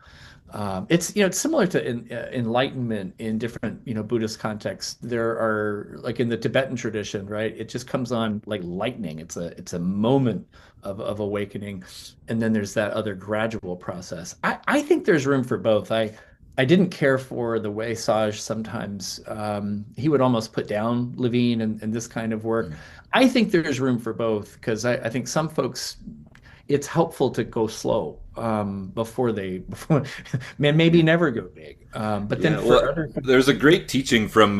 It's similar to enlightenment in different Buddhist contexts. There are like in the Tibetan tradition, right? It just comes on like lightning. It's a moment of awakening, and then there's that other gradual process. I think there's room for both. I didn't care for the way Saj sometimes he would almost put down Levine and this kind of work. I think there's room for both because I think some folks it's helpful to go slow before man maybe never go big but then Yeah, for well, other there's a great teaching from,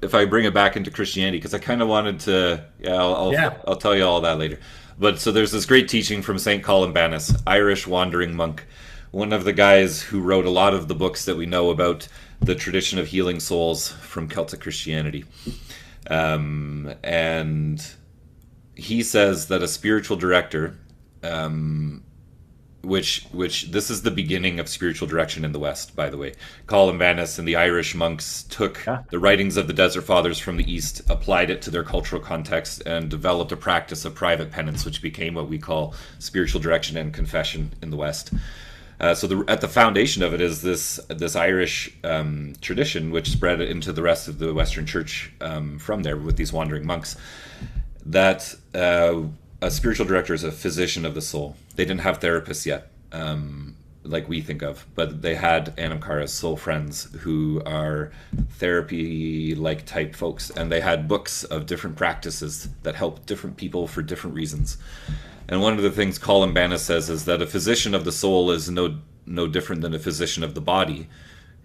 if I bring it back into Christianity, because I kind of wanted to. Yeah, yeah I'll tell you all that later. But so there's this great teaching from Saint Columbanus, Irish wandering monk, one of the guys who wrote a lot of the books that we know about the tradition of healing souls from Celtic Christianity, and he says that a spiritual director, which this is the beginning of spiritual direction in the West, by the way. Columbanus and the Irish monks took yeah the writings of the Desert Fathers from the East, applied it to their cultural context, and developed a practice of private penance, which became what we call spiritual direction and confession in the West. At the foundation of it is this Irish tradition, which spread into the rest of the Western Church from there with these wandering monks. That a spiritual director is a physician of the soul. They didn't have therapists yet, like we think of, but they had Anamkara's soul friends who are therapy-like type folks, and they had books of different practices that help different people for different reasons. And one of the things Colin Bannis says is that a physician of the soul is no different than a physician of the body.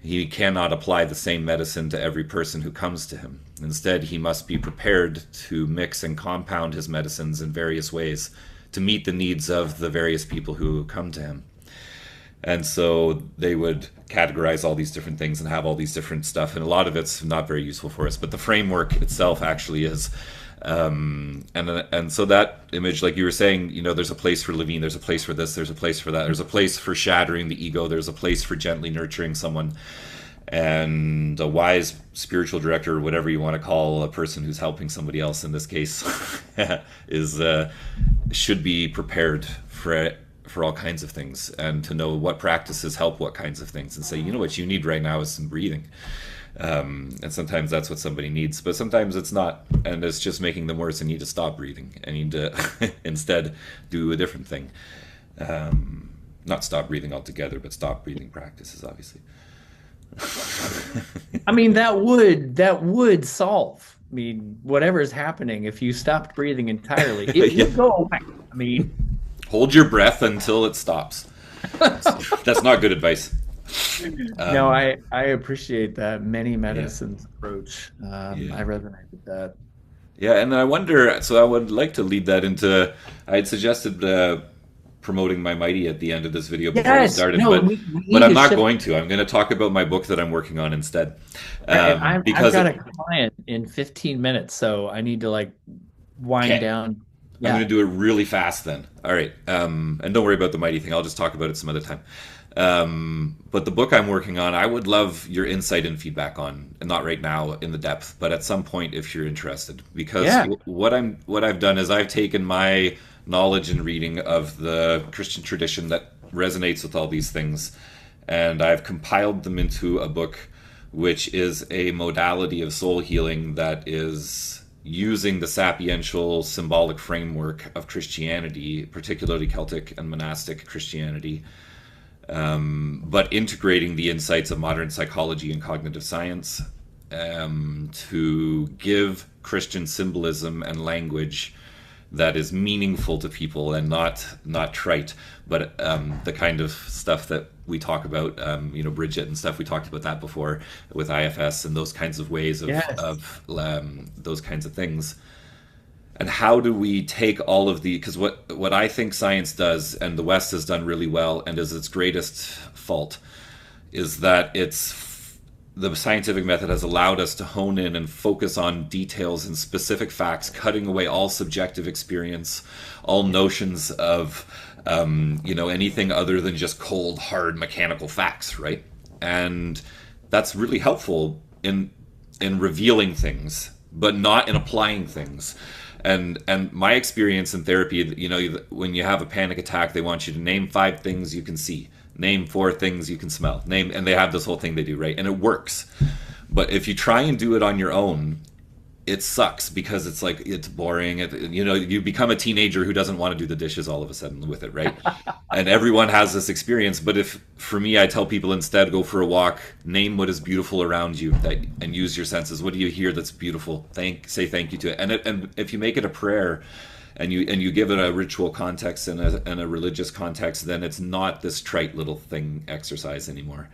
He cannot apply the same medicine to every person who comes to him. Instead, he must be prepared to mix and compound his medicines in various ways to meet the needs of the various people who come to him. And so they would categorize all these different things and have all these different stuff. And a lot of it's not very useful for us. But the framework itself actually is. And so that image, like you were saying, there's a place for Levine, there's a place for this, there's a place for that, there's a place for shattering the ego, there's a place for gently nurturing someone. And a wise spiritual director, whatever you want to call a person who's helping somebody else in this case, should be prepared for all kinds of things, and to know what practices help what kinds of things, and say, what you need right now is some breathing. And sometimes that's what somebody needs, but sometimes it's not, and it's just making them worse and need to stop breathing and need to instead do a different thing. Not stop breathing altogether, but stop breathing practices, obviously. I mean, that would solve. I mean, whatever is happening, if you stopped breathing entirely, it would go away. I mean, hold your breath until it stops. That's not good advice. No, I appreciate that many medicines approach. I resonate with that. Yeah, and I wonder, so I would like to lead that into, I had suggested promoting my Mighty at the end of this video before we started, but I'm not going to. I'm going to talk about my book that I'm working on instead. I've got a client in 15 minutes, so I need to wind down. Yeah. I'm going to do it really fast then. All right. And don't worry about the Mighty thing. I'll just talk about it some other time. But the book I'm working on, I would love your insight and feedback on, and not right now in the depth, but at some point if you're interested. Because what I've done is I've taken my knowledge and reading of the Christian tradition that resonates with all these things, and I've compiled them into a book which is a modality of soul healing that is using the sapiential symbolic framework of Christianity, particularly Celtic and monastic Christianity, but integrating the insights of modern psychology and cognitive science to give Christian symbolism and language that is meaningful to people and not trite, but the kind of stuff that we talk about, Bridget and stuff, we talked about that before with IFS and those kinds of ways of those kinds of things. And how do we take all of the, because what I think science does, and the West has done really well, and is its greatest fault, is that the scientific method has allowed us to hone in and focus on details and specific facts, cutting away all subjective experience, all notions of anything other than just cold, hard, mechanical facts, right? And that's really helpful in revealing things, but not in applying things. And my experience in therapy, when you have a panic attack, they want you to name 5 things you can see. Name 4 things you can smell. And they have this whole thing they do, right? And it works. But if you try and do it on your own, it sucks, because it's boring. You become a teenager who doesn't want to do the dishes all of a sudden with it, right? And everyone has this experience. But for me, I tell people instead, go for a walk, name what is beautiful around you, and use your senses. What do you hear that's beautiful? Say thank you to it. And if you make it a prayer, and you give it a ritual context and a religious context, then it's not this trite little thing exercise anymore.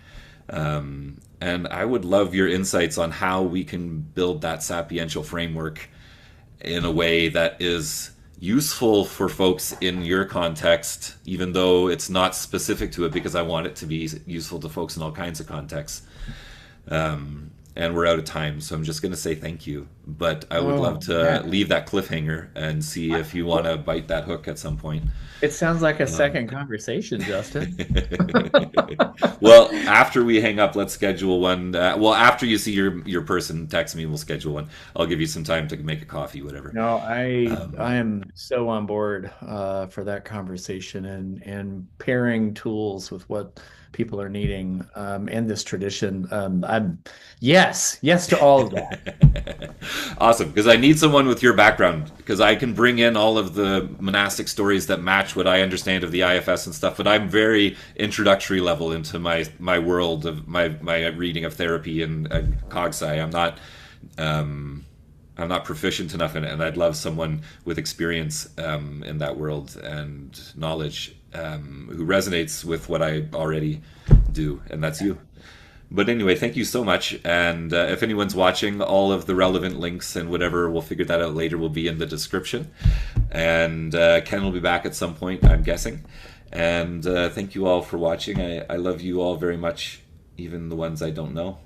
And I would love your insights on how we can build that sapiential framework in a way that is useful for folks in your context, even though it's not specific to it, because I want it to be useful to folks in all kinds of contexts. And and we're out of time. So I'm just going to say thank you. But I would love Oh, to man. leave that cliffhanger and see if you want to bite that hook at some point. It sounds like a Um, second conversation, Justin. well, after we hang up, let's schedule one. Well, after you see your person, text me. We'll schedule one. I'll give you some time to make a coffee, whatever. No, I Um, am so on board for that conversation and pairing tools with what people are needing in this tradition. I'm yes to all of that. awesome, because I need someone with your background, because I can bring in all of the monastic stories that match what I understand of the IFS and stuff. But I'm very introductory level into my world of my reading of therapy and cogsci. I'm not proficient enough in it, and I'd love someone with experience in that world and knowledge who resonates with what I already do, and that's you. But anyway, thank you so much. And if anyone's watching, all of the relevant links and whatever, we'll figure that out later, will be in the description. And Ken will be back at some point, I'm guessing. And thank you all for watching. I love you all very much, even the ones I don't know.